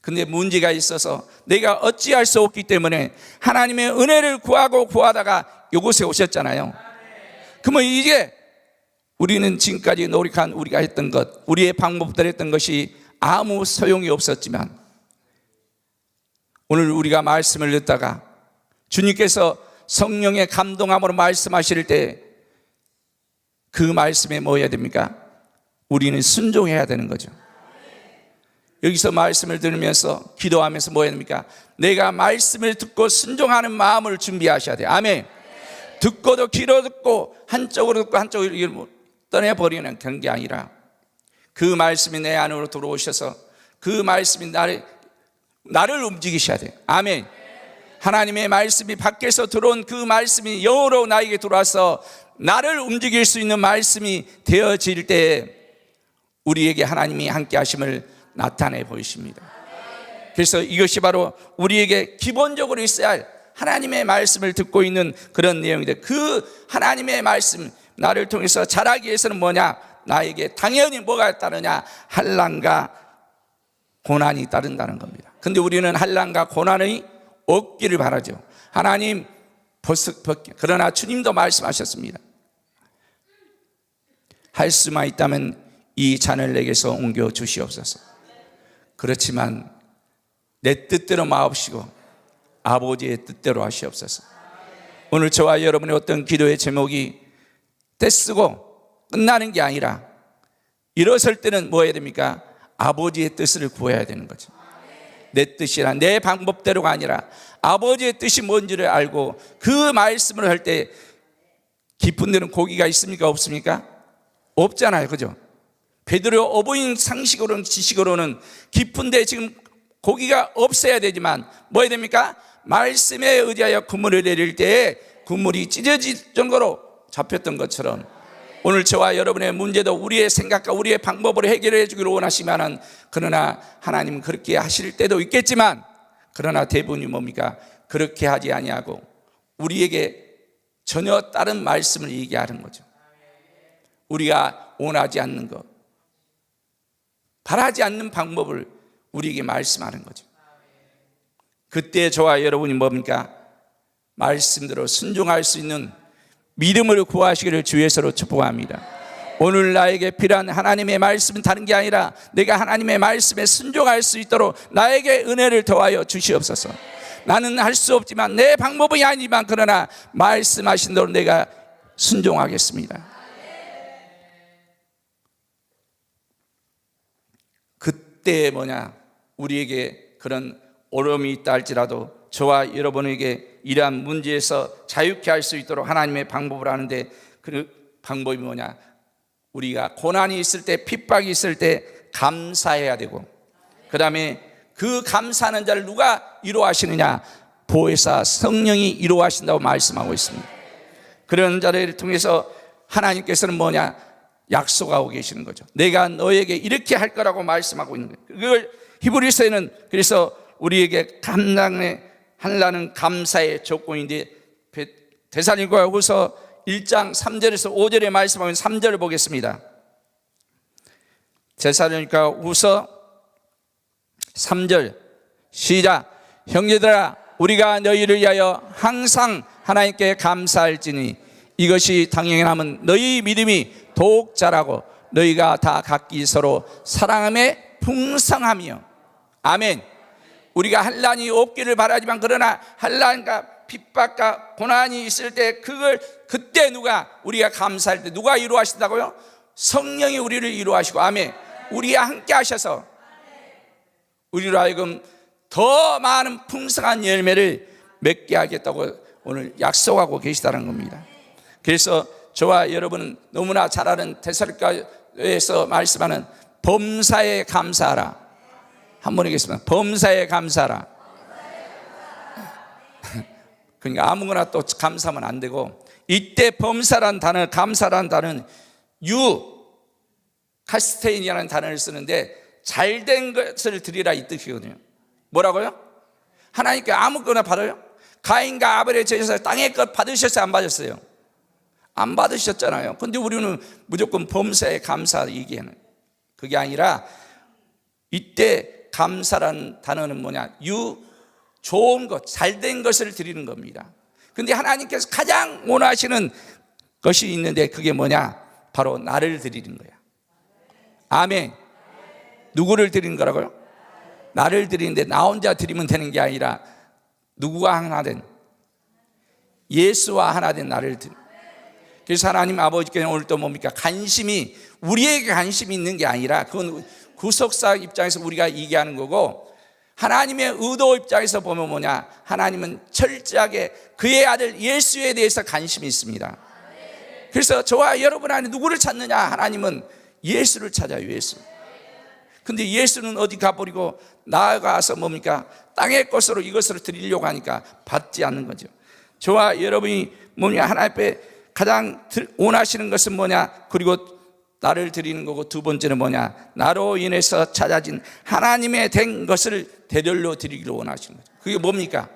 근데 문제가 있어서 내가 어찌할 수 없기 때문에 하나님의 은혜를 구하다가 이곳에 오셨잖아요. 그러면 이게 우리는 지금까지 노력한 우리가 했던 것, 우리의 방법대로 했던 것이 아무 소용이 없었지만 오늘 우리가 말씀을 듣다가 주님께서 성령의 감동함으로 말씀하실 때 그 말씀에 뭐 해야 됩니까? 우리는 순종해야 되는 거죠. 여기서 말씀을 들으면서 기도하면서 뭐 해야 됩니까? 내가 말씀을 듣고 순종하는 마음을 준비하셔야 돼요. 아멘. 듣고도 귀로 듣고 한쪽으로 듣고 한쪽으로 떠내버리는 그런 게 아니라 그 말씀이 내 안으로 들어오셔서 그 말씀이 나를 움직이셔야 돼요. 아멘. 하나님의 말씀이 밖에서 들어온 그 말씀이 영으로 나에게 들어와서 나를 움직일 수 있는 말씀이 되어질 때 우리에게 하나님이 함께 하심을 나타내 보이십니다. 그래서 이것이 바로 우리에게 기본적으로 있어야 할 하나님의 말씀을 듣고 있는 그런 내용인데 그 하나님의 말씀 나를 통해서 자라기 위해서는 뭐냐? 나에게 당연히 뭐가 따르냐? 환난과 고난이 따른다는 겁니다. 근데 우리는 환난과 고난이 없기를 바라죠. 하나님 그러나 주님도 말씀하셨습니다. 할 수만 있다면 이 잔을 내게서 옮겨 주시옵소서. 그렇지만 내 뜻대로 마옵시고 아버지의 뜻대로 하시옵소서. 오늘 저와 여러분의 어떤 기도의 제목이 떼쓰고 끝나는 게 아니라 일어설 때는 뭐 해야 됩니까? 아버지의 뜻을 구해야 되는 거죠. 내 뜻이라 내 방법대로가 아니라 아버지의 뜻이 뭔지를 알고 그 말씀을 할 때 깊은 데는 고기가 있습니까? 없습니까? 없잖아요. 그죠? 베드로 어부인 상식으로는 지식으로는 깊은 데 지금 고기가 없어야 되지만 뭐 해야 됩니까? 말씀에 의지하여 그물을 내릴 때에 그물이 찢어질 정도로 잡혔던 것처럼 오늘 저와 여러분의 문제도 우리의 생각과 우리의 방법으로 해결해 주기를 원하시면은 그러나 하나님은 그렇게 하실 때도 있겠지만 그러나 대부분이 뭡니까? 그렇게 하지 아니하고 우리에게 전혀 다른 말씀을 얘기하는 거죠. 우리가 원하지 않는 것, 바라지 않는 방법을 우리에게 말씀하는 거죠. 그때 저와 여러분이 뭡니까? 말씀대로 순종할 수 있는 믿음을 구하시기를 주 예수로 축복합니다. 오늘 나에게 필요한 하나님의 말씀은 다른 게 아니라 내가 하나님의 말씀에 순종할 수 있도록 나에게 은혜를 더하여 주시옵소서. 나는 할 수 없지만 내 방법이 아니지만 그러나 말씀하신 대로 내가 순종하겠습니다. 그때 우리에게 그런 어려움이 있다 할지라도 저와 여러분에게 이러한 문제에서 자유케 할 수 있도록 하나님의 방법을 하는데 그 방법이 뭐냐? 우리가 고난이 있을 때, 핍박이 있을 때 감사해야 되고 그 다음에 그 감사하는 자를 누가 이루하시느냐? 보혜사 성령이 이루하신다고 말씀하고 있습니다. 그런 자를 통해서 하나님께서는 약속하고 계시는 거죠. 내가 너에게 이렇게 할 거라고 말씀하고 있는 거예요. 그걸 히브리서에는 그래서 우리에게 감당하려는 감사의 조건인데 데살로니가후서 1장 3절에서 5절에 말씀하면 3절을 보겠습니다. 데살로니가후서 3절 시작. 형제들아 우리가 너희를 위하여 항상 하나님께 감사할지니 이것이 당연함은 너희 믿음이 더욱 자라고 너희가 다 각기 서로 사랑함에 풍성하며 아멘. 우리가 환난이 없기를 바라지만 그러나 환난과 핍박과 고난이 있을 때 그때 우리가 감사할 때 누가 이루하신다고요? 성령이 우리를 이루하시고 아멘. 우리와 함께 하셔서 우리로 하여금 더 많은 풍성한 열매를 맺게 하겠다고 오늘 약속하고 계시다는 겁니다. 그래서 저와 여러분은 너무나 잘 아는 데살로니가에서 말씀하는 범사에 감사하라. 한번 하겠습니다. 범사에 감사하라. 그러니까 아무거나 또 감사하면 안 되고 이때 범사란 단어, 감사란 단어는 카스테인이라는 단어를 쓰는데 잘된 것을 드리라 이 뜻이거든요. 뭐라고요? 하나님께 아무거나 받아요? 가인과 아벨의 제사에서 땅의 것 받으셨어요? 안 받으셨어요? 안 받으셨잖아요. 근데 우리는 무조건 범사에 감사 얘기하는 그게 아니라 이때 감사라는 단어는 좋은 것, 잘된 것을 드리는 겁니다. 근데 하나님께서 가장 원하시는 것이 있는데 그게 바로 나를 드리는 거야. 아멘. 누구를 드리는 거라고요? 나를 드리는데 나 혼자 드리면 되는 게 아니라 누구와 하나 된 예수와 하나 된 나를 드리는. 그래서 하나님 아버지께서 오늘 또 관심이 우리에게 관심이 있는 게 아니라 그건 구속사 입장에서 우리가 얘기하는 거고 하나님의 의도 입장에서 보면 하나님은 철저하게 그의 아들 예수에 대해서 관심이 있습니다. 그래서 저와 여러분 안에 누구를 찾느냐? 하나님은 예수를 찾아요. 예수. 근데 예수는 어디 가버리고 나아가서 땅의 것으로 이것으로 드리려고 하니까 받지 않는 거죠. 저와 여러분이 하나님 앞에 가장 원하시는 것은 그리고 나를 드리는 거고 두 번째는 나로 인해서 찾아진 하나님의 된 것을 대절로 드리기를 원하시는 거죠. 그게 뭡니까?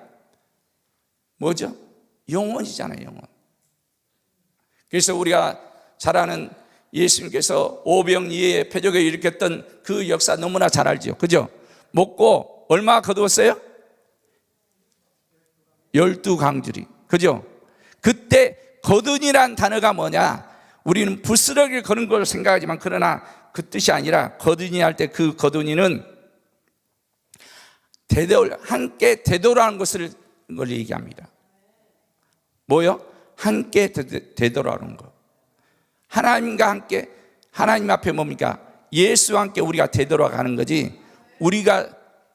뭐죠? 영혼이잖아요. 영혼. 그래서 우리가 잘 아는 예수님께서 오병이어의 표적을 일으켰던 그 역사 너무나 잘 알죠. 그죠? 먹고 얼마 거두었어요? 12강줄이. 그죠? 그때 거둔이란 단어가 우리는 부스러기를 거는 걸 생각하지만 그러나 그 뜻이 아니라 거두니 할 때 그 거두니는 함께 되돌아가는 것을 얘기합니다. 뭐요? 함께 되돌아가는 것. 하나님과 함께, 하나님 앞에 뭡니까? 예수와 함께 우리가 되돌아가는 거지 우리가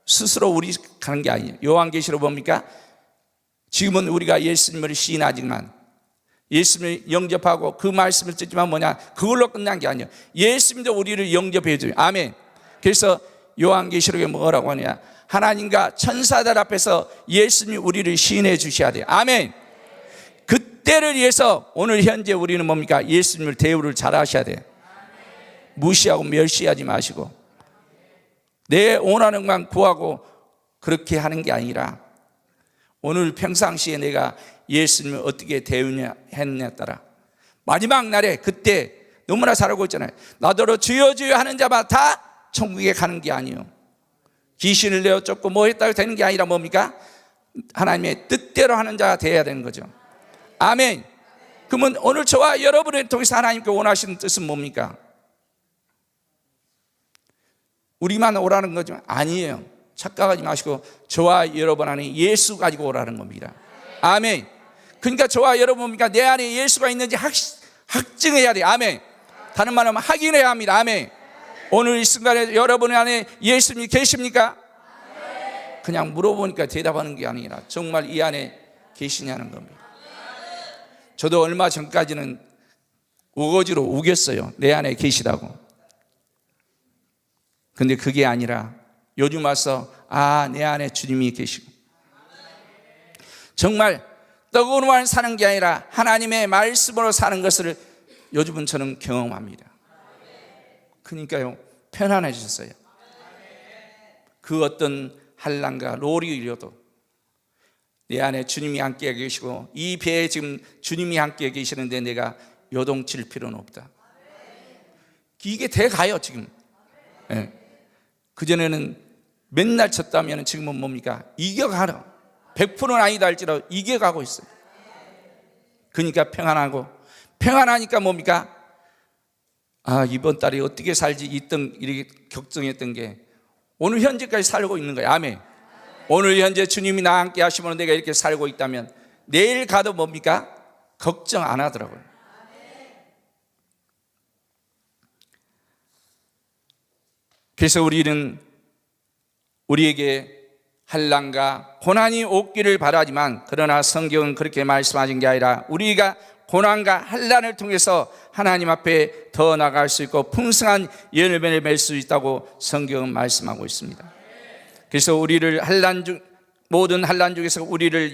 스스로 우리 가는 게 아니에요. 요한계시록 뭡니까? 지금은 우리가 예수님을 시인하지만 예수님을 영접하고 그 말씀을 듣지만 뭐냐? 그걸로 끝난 게 아니에요. 예수님도 우리를 영접해 줘요. 아멘. 그래서 요한계시록에 뭐라고 하냐? 하나님과 천사들 앞에서 예수님이 우리를 시인해 주셔야 돼요. 아멘. 그때를 위해서 오늘 현재 우리는 뭡니까? 예수님을 대우를 잘 하셔야 돼요. 무시하고 멸시하지 마시고 내 원하는 것만 구하고 그렇게 하는 게 아니라 오늘 평상시에 내가 예수님을 어떻게 대우했느냐에 따라 마지막 날에 그때 너무나 잘 알고 있잖아요. 나더러 주여 주여 하는 자만 다 천국에 가는 게 아니에요. 귀신을 내어 쫓고 뭐 했다고 되는 게 아니라 뭡니까? 하나님의 뜻대로 하는 자가 되어야 되는 거죠. 아멘. 그러면 오늘 저와 여러분을 통해서 하나님께 원하시는 뜻은 뭡니까? 우리만 오라는 거죠? 아니에요. 착각하지 마시고 저와 여러분 안에 예수 가지고 오라는 겁니다. 아멘. 그러니까 저와 여러분 뭡니까? 내 안에 예수가 있는지 확증해야 돼요. 아멘. 다른 말로 하면 확인해야 합니다. 아멘. 오늘 이 순간에 여러분 안에 예수님이 계십니까? 그냥 물어보니까 대답하는 게 아니라 정말 이 안에 계시냐는 겁니다. 저도 얼마 전까지는 우거지로 우겼어요. 내 안에 계시다고. 근데 그게 아니라 요즘 와서 내 안에 주님이 계시고 정말 떡으로만 사는 게 아니라 하나님의 말씀으로 사는 것을 요즘은 저는 경험합니다. 그러니까요 편안해졌어요. 그 어떤 한란과 롤이 일려도 내 안에 주님이 함께 계시고 이 배에 지금 주님이 함께 계시는데 내가 요동칠 필요는 없다. 이게 돼가요 지금. 네. 그전에는 맨날 쳤다면 지금은 뭡니까? 이겨가라. 100%는 아니다 할지라도 이겨가고 있어요. 그러니까 평안하고 평안하니까 뭡니까? 이번 달에 어떻게 살지 이렇게 걱정했던 게 오늘 현재까지 살고 있는 거예요. 아멘. 오늘 현재 주님이 나와 함께 하시면 내가 이렇게 살고 있다면 내일 가도 뭡니까? 걱정 안 하더라고요. 그래서 우리는 우리에게 환난과 고난이 오기를 바라지만 그러나 성경은 그렇게 말씀하신 게 아니라 우리가 고난과 환난을 통해서 하나님 앞에 더 나아갈 수 있고 풍성한 열매를 맺을 수 있다고 성경은 말씀하고 있습니다. 그래서 우리를 모든 환난 중에서 우리를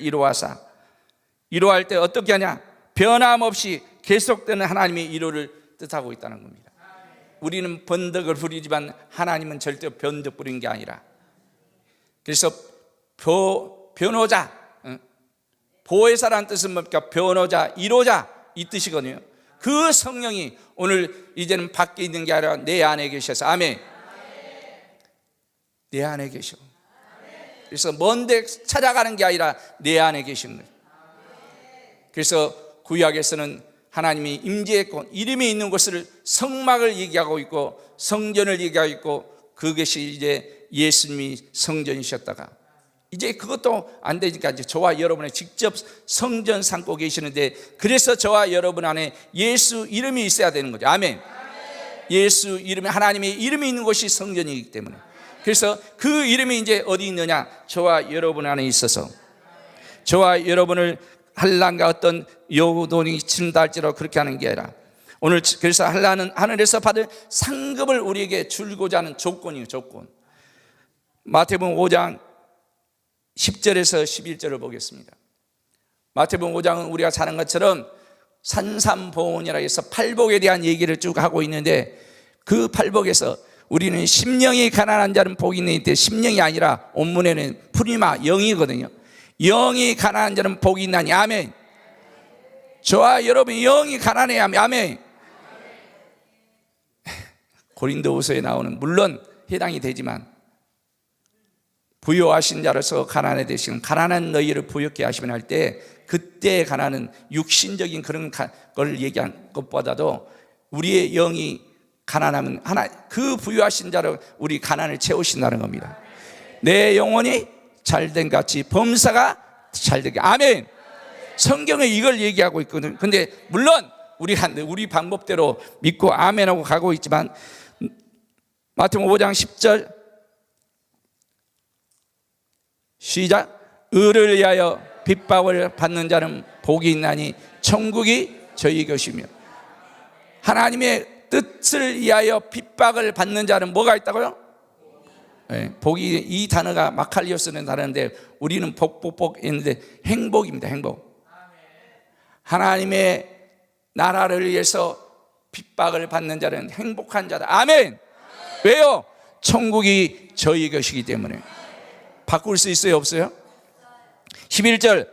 이루할 때 어떻게 하냐? 변함없이 계속되는 하나님의 이루를 뜻하고 있다는 겁니다. 우리는 번덕을 부리지만 하나님은 절대 번덕 부리는 게 아니라 그래서 변호자, 보혜사라는 뜻은 뭡니까? 변호자, 이로자 이 뜻이거든요. 그 성령이 오늘 이제는 밖에 있는 게 아니라 내 안에 계셔서 아멘. 내 안에 계셔. 그래서 먼데 찾아가는 게 아니라 내 안에 계신 거예요. 그래서 구약에서는 하나님이 임재했고 이름이 있는 곳을 성막을 얘기하고 있고 성전을 얘기하고 있고 그것이 이제 예수님이 성전이셨다가 이제 그것도 안 되니까 이제 저와 여러분의 직접 성전 삼고 계시는데 그래서 저와 여러분 안에 예수 이름이 있어야 되는 거죠. 아멘. 예수 이름이 하나님의 이름이 있는 곳이 성전이기 때문에 그래서 그 이름이 이제 어디 있느냐? 저와 여러분 안에 있어서 저와 여러분을 환난과 어떤 요동이 친다 할지라도 그렇게 하는 게 아니라 오늘 그래서 환난은 하늘에서 받을 상급을 우리에게 주고자 하는 조건이에요. 조건. 마태복음 5장 10절에서 11절을 보겠습니다. 마태복음 5장은 우리가 잘 아는 것처럼 산삼보온이라 해서 팔복에 대한 얘기를 쭉 하고 있는데 그 팔복에서 우리는 심령이 가난한 자는 복이 있는데 심령이 아니라 온문에는 프리마 영이거든요. 영이 가난한 자는 복이 있나니 아멘. 저와 여러분이 영이 가난해야 아멘. 고린도후서에 나오는 물론 해당이 되지만 부요하신 자로서 가난해 되시는 가난한 너희를 부욕케 하시면 할 때 그때의 가난은 육신적인 그런 걸 얘기한 것보다도 우리의 영이 가난하면 그 부유하신 자로 우리 가난을 채우신다는 겁니다. 내 영혼이 잘된 같이 범사가 잘되게. 아멘. 성경에 이걸 얘기하고 있거든. 근데 물론 우리 방법대로 믿고 아멘하고 가고 있지만, 마태복음 5장 10절 시작. 의를 위하여 핍박을 받는 자는 복이 있나니 천국이 저희 것이며. 하나님의 뜻을 위하여 핍박을 받는 자는 뭐가 있다고요? 네, 복이, 이 단어가 마칼리오 쓰는 단어인데 우리는 복 했는데 행복입니다. 행복. 하나님의 나라를 위해서 핍박을 받는 자는 행복한 자다. 아멘. 왜요? 천국이 저희 것이기 때문에. 바꿀 수 있어요? 없어요? 11절.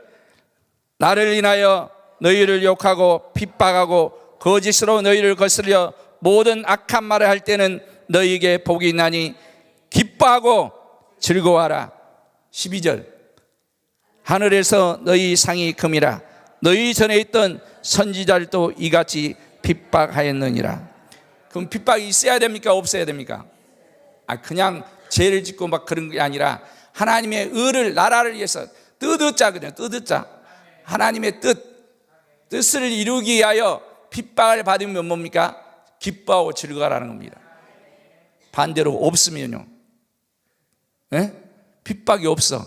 나를 인하여 너희를 욕하고 핍박하고 거짓으로 너희를 거스려 모든 악한 말을 할 때는 너희에게 복이 있나니 기뻐하고 즐거워하라. 12절. 하늘에서 너희 상이 금이라. 너희 전에 있던 선지자들도 이같이 핍박하였느니라. 그럼 핍박이 있어야 됩니까? 없어야 됩니까? 그냥 죄를 짓고 막 그런 게 아니라 하나님의 의를, 나라를 위해서 뜻자. 하나님의 뜻을 이루기 위하여 핍박을 받으면 뭡니까? 기뻐하고 즐거워하라는 겁니다. 반대로 없으면요, 핍박이 없어.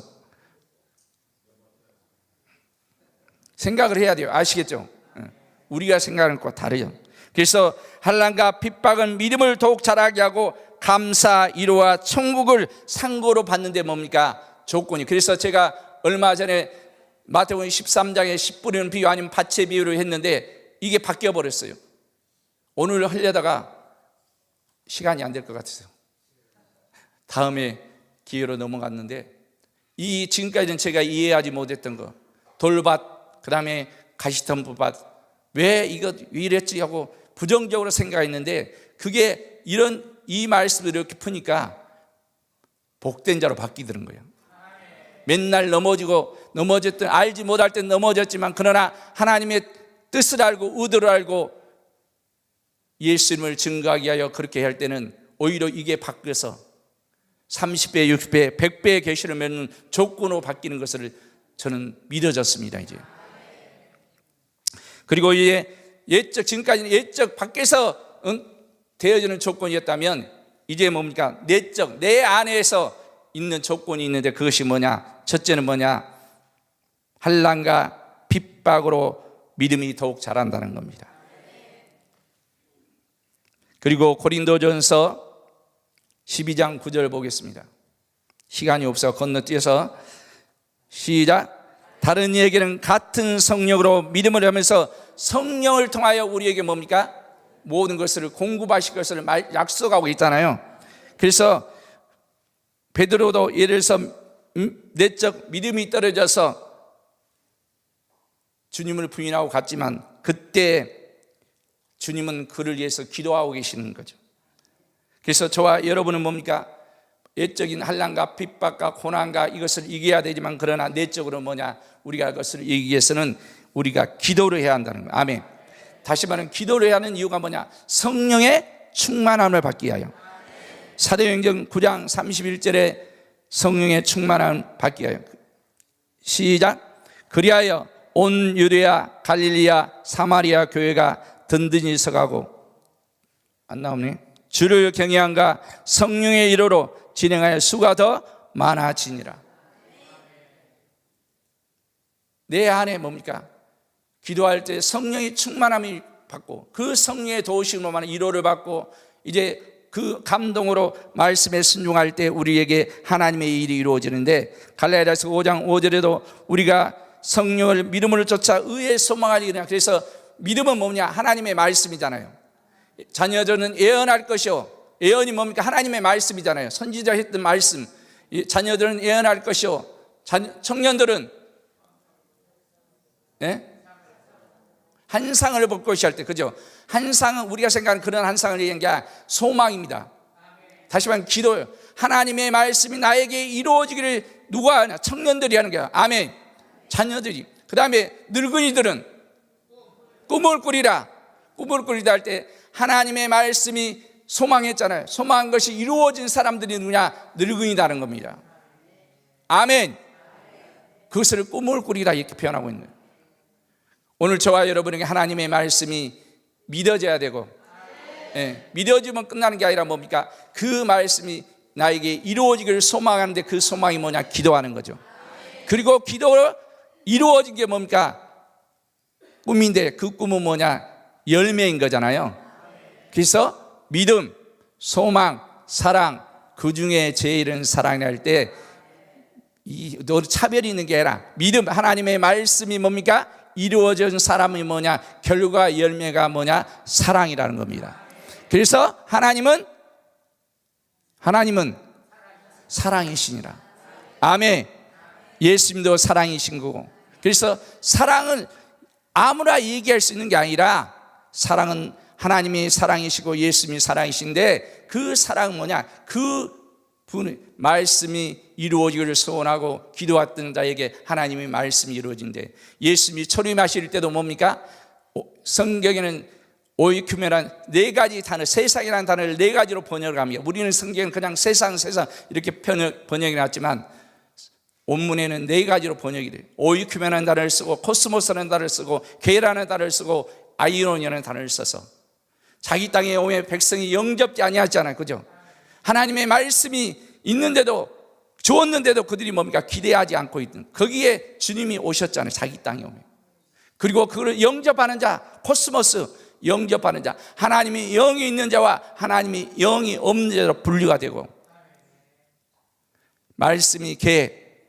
생각을 해야 돼요. 아시겠죠? 우리가 생각하는 것과 다르죠. 그래서 환난과 핍박은 믿음을 더욱 자라게 하고 감사, 위로와 천국을 상고로 받는데 뭡니까? 조건이. 그래서 제가 얼마 전에 마태복음 13장에 씨 뿌리는 비유 아니면 밭의 비유를 했는데 이게 바뀌어 버렸어요. 오늘 하려다가 시간이 안 될 것 같아서 다음에 기회로 넘어갔는데, 이 지금까지는 제가 이해하지 못했던 거, 돌밭, 그 다음에 가시덤불밭, 왜 이거 이랬지 하고 부정적으로 생각했는데, 그게 이 말씀을 이렇게 푸니까 복된 자로 바뀌더는 거예요. 맨날 넘어졌던, 알지 못할 땐 넘어졌지만 그러나 하나님의 뜻을 알고 의도를 알고 예수님을 증거하기 위하여 그렇게 할 때는 오히려 이게 바뀌어서 30배, 60배, 100배의 계시를 맺는 조건으로 바뀌는 것을 저는 믿어졌습니다. 이제 그리고 이게 지금까지는 예적 밖에서 되어지는 조건이었다면 이제 뭡니까? 내적, 내 안에서 있는 조건이 있는데 그것이 뭐냐? 첫째는 뭐냐? 환난과 핍박으로 믿음이 더욱 자란다는 겁니다. 그리고 고린도전서 12장 9절 보겠습니다. 시간이 없어 건너뛰어서 시작. 다른 이에게는 같은 성령으로 믿음을 하면서 성령을 통하여 우리에게 뭡니까? 모든 것을 공급하실 것을 약속하고 있잖아요. 그래서 베드로도 예를 들어서 내적 믿음이 떨어져서 주님을 부인하고 갔지만 그때 주님은 그를 위해서 기도하고 계시는 거죠. 그래서 저와 여러분은 뭡니까? 외적인 환난과 핍박과 고난과 이것을 이겨야 되지만 그러나 내적으로 뭐냐? 우리가 그것을 이기기 위해서는 우리가 기도를 해야 한다는 거예요. 아멘. 다시 말하면 기도를 해야 하는 이유가 뭐냐? 성령의 충만함을 받기 위하여. 사도행전 9장 31절에 성령의 충만함을 받기 위하여. 시작. 그리하여 온 유대야 갈릴리야 사마리아 교회가 든든히 서가고, 안 나오네. 주를 경외함과 성령의 이로로 진행하여 수가 더 많아지니라. 내 안에 뭡니까? 기도할 때 성령의 충만함을 받고 그 성령의 도우심으로만 위로를 받고 이제 그 감동으로 말씀에 순종할 때 우리에게 하나님의 일이 이루어지는데, 갈라디아서 5장 5절에도 우리가 성령을 믿음으로 쫓아 의의 소망하리. 그래서 믿음은 뭐냐? 하나님의 말씀이잖아요. 자녀들은 예언할 것이요. 예언이 뭡니까? 하나님의 말씀이잖아요. 선지자 했던 말씀. 자녀들은 예언할 것이요. 청년들은 환상을 볼 것이 할 때, 그죠? 환상은 우리가 생각하는 그런 환상을 얘기한 게 소망입니다. 다시 말하면 기도요. 하나님의 말씀이 나에게 이루어지기를 누가 하냐? 청년들이 하는 거야. 아멘. 자녀들이. 그 다음에 늙은이들은 꿈을 꾸리라. 꿈을 꾸리다 할 때 하나님의 말씀이 소망했잖아요. 소망한 것이 이루어진 사람들이 누구냐? 늙은이다는 겁니다. 아멘. 그것을 꿈을 꾸리라 이렇게 표현하고 있는 거예요. 오늘 저와 여러분에게 하나님의 말씀이 믿어져야 되고, 믿어지면 끝나는 게 아니라 뭡니까? 그 말씀이 나에게 이루어지기를 소망하는데 그 소망이 뭐냐? 기도하는 거죠. 그리고 기도로 이루어진 게 뭡니까? 꿈인데 그 꿈은 뭐냐? 열매인 거잖아요. 그래서 믿음, 소망, 사랑, 그 중에 제일은 사랑이라 할 때 차별이 있는 게 아니라 믿음, 하나님의 말씀이 뭡니까? 이루어진 사람이 뭐냐? 결과 열매가 뭐냐? 사랑이라는 겁니다. 그래서 하나님은 사랑이시니라. 아멘. 예수님도 사랑이신 거고, 그래서 사랑을 아무나 얘기할 수 있는 게 아니라 사랑은 하나님이 사랑이시고 예수님이 사랑이신데 그 사랑은 뭐냐? 그 분의 말씀이 이루어지기를 소원하고 기도했던 자에게 하나님의 말씀이 이루어진대. 예수님이 초림하실 때도 뭡니까? 성경에는 오이큐메란 네 가지 단어, 세상이라는 단어를 네 가지로 번역을 합니다. 우리는 성경은 그냥 세상 이렇게 번역이 났지만 원문에는 네 가지로 번역이 돼요. 오이큐메라는 단어를 쓰고 코스모스라는 단어를 쓰고 게라는 단어를 쓰고 아이오니라는 단어를 써서 자기 땅에 오면 백성이 영접지 아니하잖아요. 그죠? 하나님의 말씀이 있는데도 주었는데도 그들이 뭡니까? 기대하지 않고 있던 거기에 주님이 오셨잖아요. 자기 땅에 오면. 그리고 그걸 영접하는 자, 코스모스 영접하는 자, 하나님이 영이 있는 자와 하나님이 영이 없는 자로 분류가 되고, 말씀이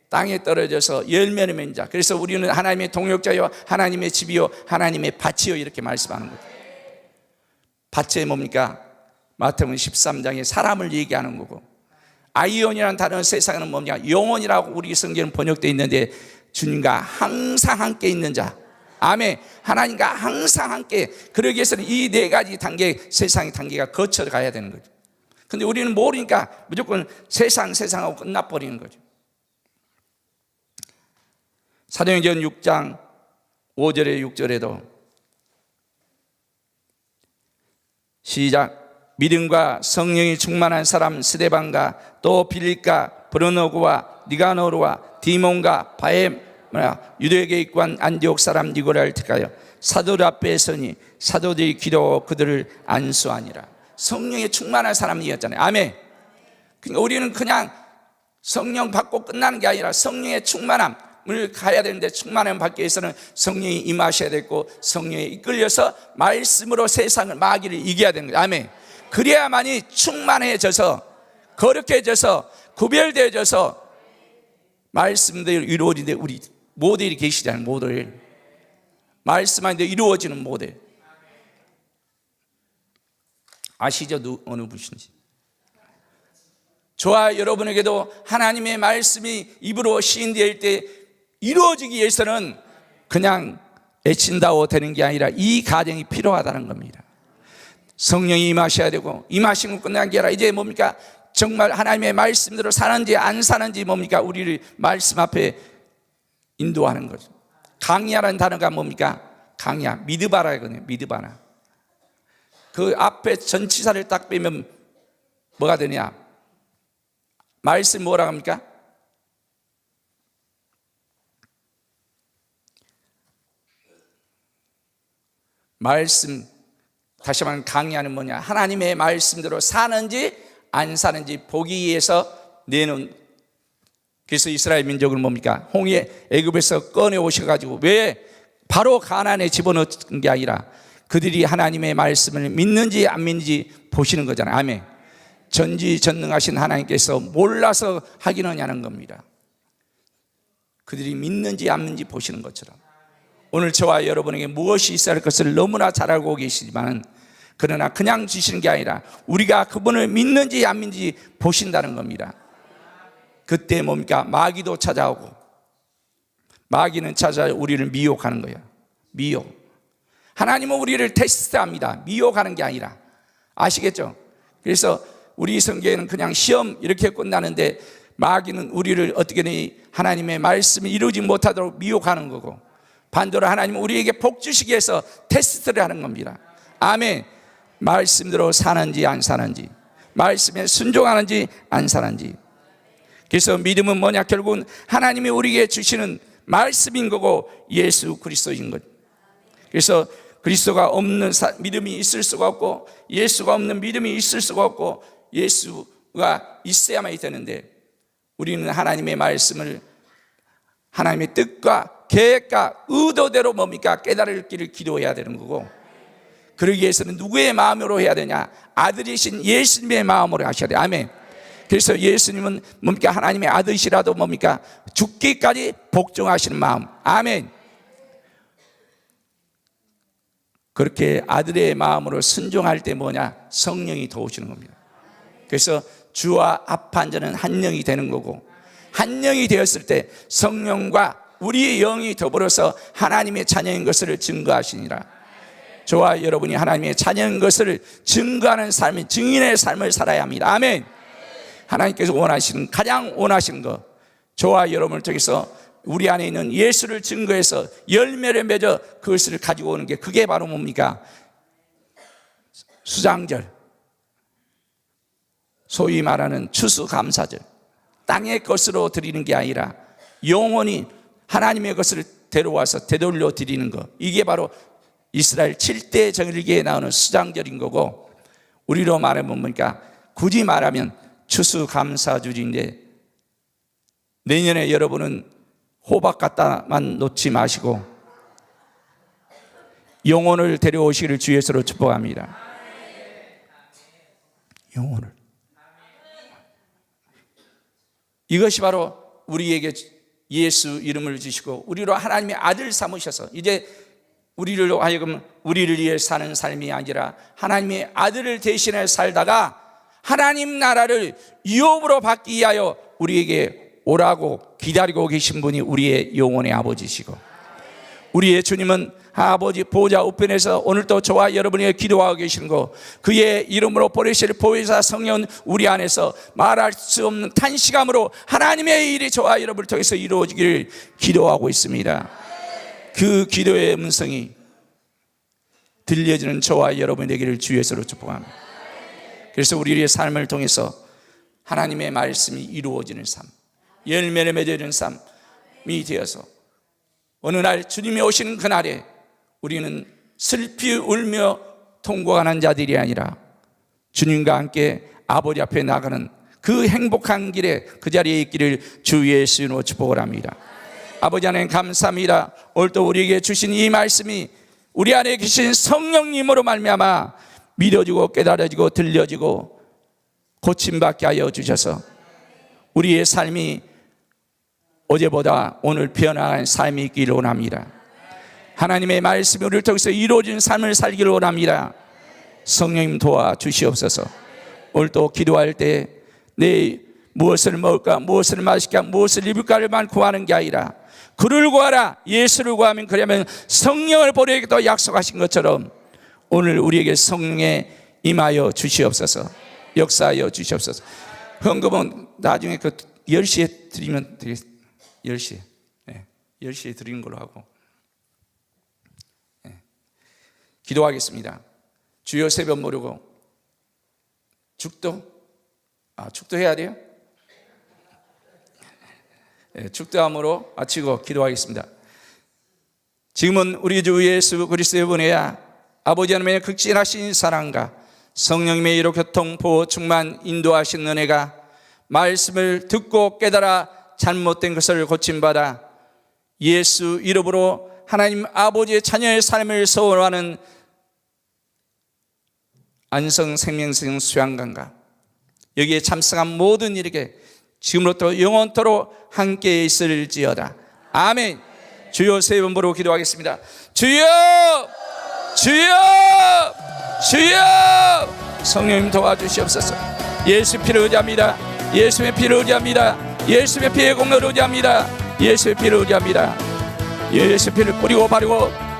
땅에 떨어져서 열매를 맺는 자. 그래서 우리는 하나님의 동역자요, 하나님의 집이요, 하나님의 밭이요 이렇게 말씀하는 거죠. 밭이 뭡니까? 마태복음 13장에 사람을 얘기하는 거고, 아이온이라는 단어는 세상에는 뭡니까? 영혼이라고 우리 성경은 번역되어 있는데 주님과 항상 함께 있는 자. 아멘. 하나님과 항상 함께. 그러기 위해서는 이 네 가지 단계, 세상의 단계가 거쳐가야 되는 거죠. 근데 우리는 모르니까 무조건 세상하고 끝나버리는 거죠. 사도행전 6장 5절에 6절에도 시작. 믿음과 성령이 충만한 사람 스데반과 또 빌립과 브르노고와 니가노르와 디몬과 바에 유대에게 입고한 안디옥 사람 니고라를 택하여 사도들 앞에 서니 사도들이 기도하고 그들을 안수하니라. 성령에 충만한 사람이었잖아요. 아멘. 그러니까 우리는 그냥 성령 받고 끝나는 게 아니라 성령의 충만함을 가야 되는데, 충만함 받기 위해서는 성령이 임하셔야 되고 성령에 이끌려서 말씀으로 세상을 마귀를 이겨야 되는 거예요. 아멘. 그래야만이 충만해져서 거룩해져서 구별되어져서 말씀대로 이루어지는데, 우리 모델이 계시잖아요. 모델. 말씀하는데 이루어지는 모델. 아시죠? 어느 분이신지. 저와 여러분에게도 하나님의 말씀이 입으로 시인될 때 이루어지기 위해서는 그냥 애친다고 되는 게 아니라 이 과정이 필요하다는 겁니다. 성령이 임하셔야 되고, 임하시고 끝난 게 아니라 이제 뭡니까? 정말 하나님의 말씀대로 사는지 안 사는지 뭡니까? 우리를 말씀 앞에 인도하는 거죠. 강야라는 단어가 뭡니까? 강야, 미드바라거든요. 미드바나. 그 앞에 전치사를 딱 빼면 뭐가 되냐? 말씀 뭐라고 합니까? 말씀, 다시 말하면 강야는 뭐냐? 하나님의 말씀대로 사는지 안 사는지 보기 위해서 내놓은. 그래서 이스라엘 민족은 뭡니까? 홍해 애굽에서 꺼내 오셔가지고 왜 바로 가나안에 집어넣은 게 아니라 그들이 하나님의 말씀을 믿는지 안 믿는지 보시는 거잖아요. 아멘. 전지전능하신 하나님께서 몰라서 하기느냐는 겁니다. 그들이 믿는지 안 믿는지 보시는 것처럼 오늘 저와 여러분에게 무엇이 있어야 할 것을 너무나 잘 알고 계시지만, 그러나 그냥 주시는 게 아니라 우리가 그분을 믿는지 안 믿는지 보신다는 겁니다. 그때 뭡니까? 마귀도 찾아오고, 마귀는 찾아와 우리를 미혹하는 거예요. 미혹. 하나님은 우리를 테스트합니다. 미혹하는 게 아니라. 아시겠죠? 그래서 우리 성경에는 그냥 시험 이렇게 끝나는데, 마귀는 우리를 어떻게든 하나님의 말씀이 이루지 못하도록 미혹하는 거고, 반대로 하나님은 우리에게 복 주시기 위해서 테스트를 하는 겁니다. 아멘. 말씀대로 사는지 안 사는지, 말씀에 순종하는지 안 사는지. 그래서 믿음은 뭐냐? 결국은 하나님이 우리에게 주시는 말씀인 거고 예수 그리스도인 것. 그래서 그리스도가 없는 믿음이 있을 수가 없고, 예수가 없는 믿음이 있을 수가 없고, 예수가 있어야만 되는데, 우리는 하나님의 말씀을 하나님의 뜻과 계획과 의도대로 뭡니까? 깨달을 길을 기도해야 되는 거고, 그러기 위해서는 누구의 마음으로 해야 되냐? 아들이신 예수님의 마음으로 하셔야 돼요. 아멘. 그래서 예수님은 뭡니까? 하나님의 아들이시라도 뭡니까? 죽기까지 복종하시는 마음. 아멘. 그렇게 아들의 마음으로 순종할 때 뭐냐? 성령이 도우시는 겁니다. 그래서 주와 합한 자는 한 영이 되는 거고, 한 영이 되었을 때 성령과 우리의 영이 더불어서 하나님의 자녀인 것을 증거하시니라. 저와 여러분이 하나님의 자녀인 것을 증거하는 삶이, 증인의 삶을 살아야 합니다. 아멘. 하나님께서 원하시는, 가장 원하시는 것, 저와 여러분을 통해서 우리 안에 있는 예수를 증거해서 열매를 맺어 그것을 가지고 오는 게, 그게 바로 뭡니까? 수장절, 소위 말하는 추수감사절. 땅의 것으로 드리는 게 아니라 영원히 하나님의 것을 데려와서 되돌려 드리는 것, 이게 바로 이스라엘 7대 정일기에 나오는 수장절인 거고, 우리로 말하면 뭡니까? 굳이 말하면 추수감사주일인데, 내년에 여러분은 호박 갖다만 놓지 마시고 영혼을 데려오시기를 주 예수로 축복합니다. 영혼을. 이것이 바로 우리에게 예수 이름을 주시고 우리로 하나님의 아들 삼으셔서 이제 우리로 하여금 우리를 위해 사는 삶이 아니라 하나님의 아들을 대신해 살다가 하나님 나라를 유업으로 받기 위하여 우리에게 오라고 기다리고 계신 분이 우리의 영혼의 아버지시고, 우리의 주님은 아버지 보좌 우편에서 오늘도 저와 여러분이 기도하고 계시는 거, 그의 이름으로 보내실 보혜사 성령 우리 안에서 말할 수 없는 탄식함으로 하나님의 일이 저와 여러분을 통해서 이루어지기를 기도하고 있습니다. 그 기도의 음성이 들려지는 저와 여러분이 되기를 주 예수로 축복합니다. 그래서 우리의 삶을 통해서 하나님의 말씀이 이루어지는 삶, 열매를 맺어지는 삶이 되어서 어느 날 주님이 오시는 그날에 우리는 슬피 울며 통곡하는 자들이 아니라 주님과 함께 아버지 앞에 나가는 그 행복한 길에 그 자리에 있기를 주 예수로 축복을 합니다. 아버지 하나님 감사합니다. 오늘도 우리에게 주신 이 말씀이 우리 안에 계신 성령님으로 말미암아 믿어지고 깨달아지고 들려지고 고침받게 하여 주셔서 우리의 삶이 어제보다 오늘 변화한 삶이 있기를 원합니다. 하나님의 말씀이 우리를 통해서 이루어진 삶을 살기를 원합니다. 성령님 도와주시옵소서. 오늘도 기도할 때 내 무엇을 먹을까, 무엇을 마실까, 무엇을 입을까를만 구하는 게 아니라 그를 구하라, 예수를 구하면 그러면 성령을 보내겠다고 약속하신 것처럼 오늘 우리에게 성령에 임하여 주시옵소서. 역사하여 주시옵소서. 헌금은 나중에 그 10시에 드리면 되겠습니다. 10시에. 네, 10시에 드리는 걸로 하고. 네. 기도하겠습니다. 주여 세번 모르고 축도? 축도해야 돼요? 네, 축도함으로 마치고 기도하겠습니다. 지금은 우리 주 예수 그리스도의 은혜야 아버지 하나님의 극진하신 사랑과 성령님의 이로 교통 보호 충만 인도하신 은혜가 말씀을 듣고 깨달아 잘못된 것을 고침받아 예수 이름으로 하나님 아버지의 자녀의 삶을 소원하는 안성 생명성 수양관과 여기에 참석한 모든 이에게 지금부터 영원토록 함께 있을지어다. 아멘. 주여 세 번 부르고 기도하겠습니다. 주여, 주여, 주여. 성령님 도와주시옵소서. 예수 피를 의지합니다. 예수의 피를 의지합니다. 예수의 피의 공로를 의지합니다. 예수의 피를 의지합니다. 예수의 피를 뿌리고 바르고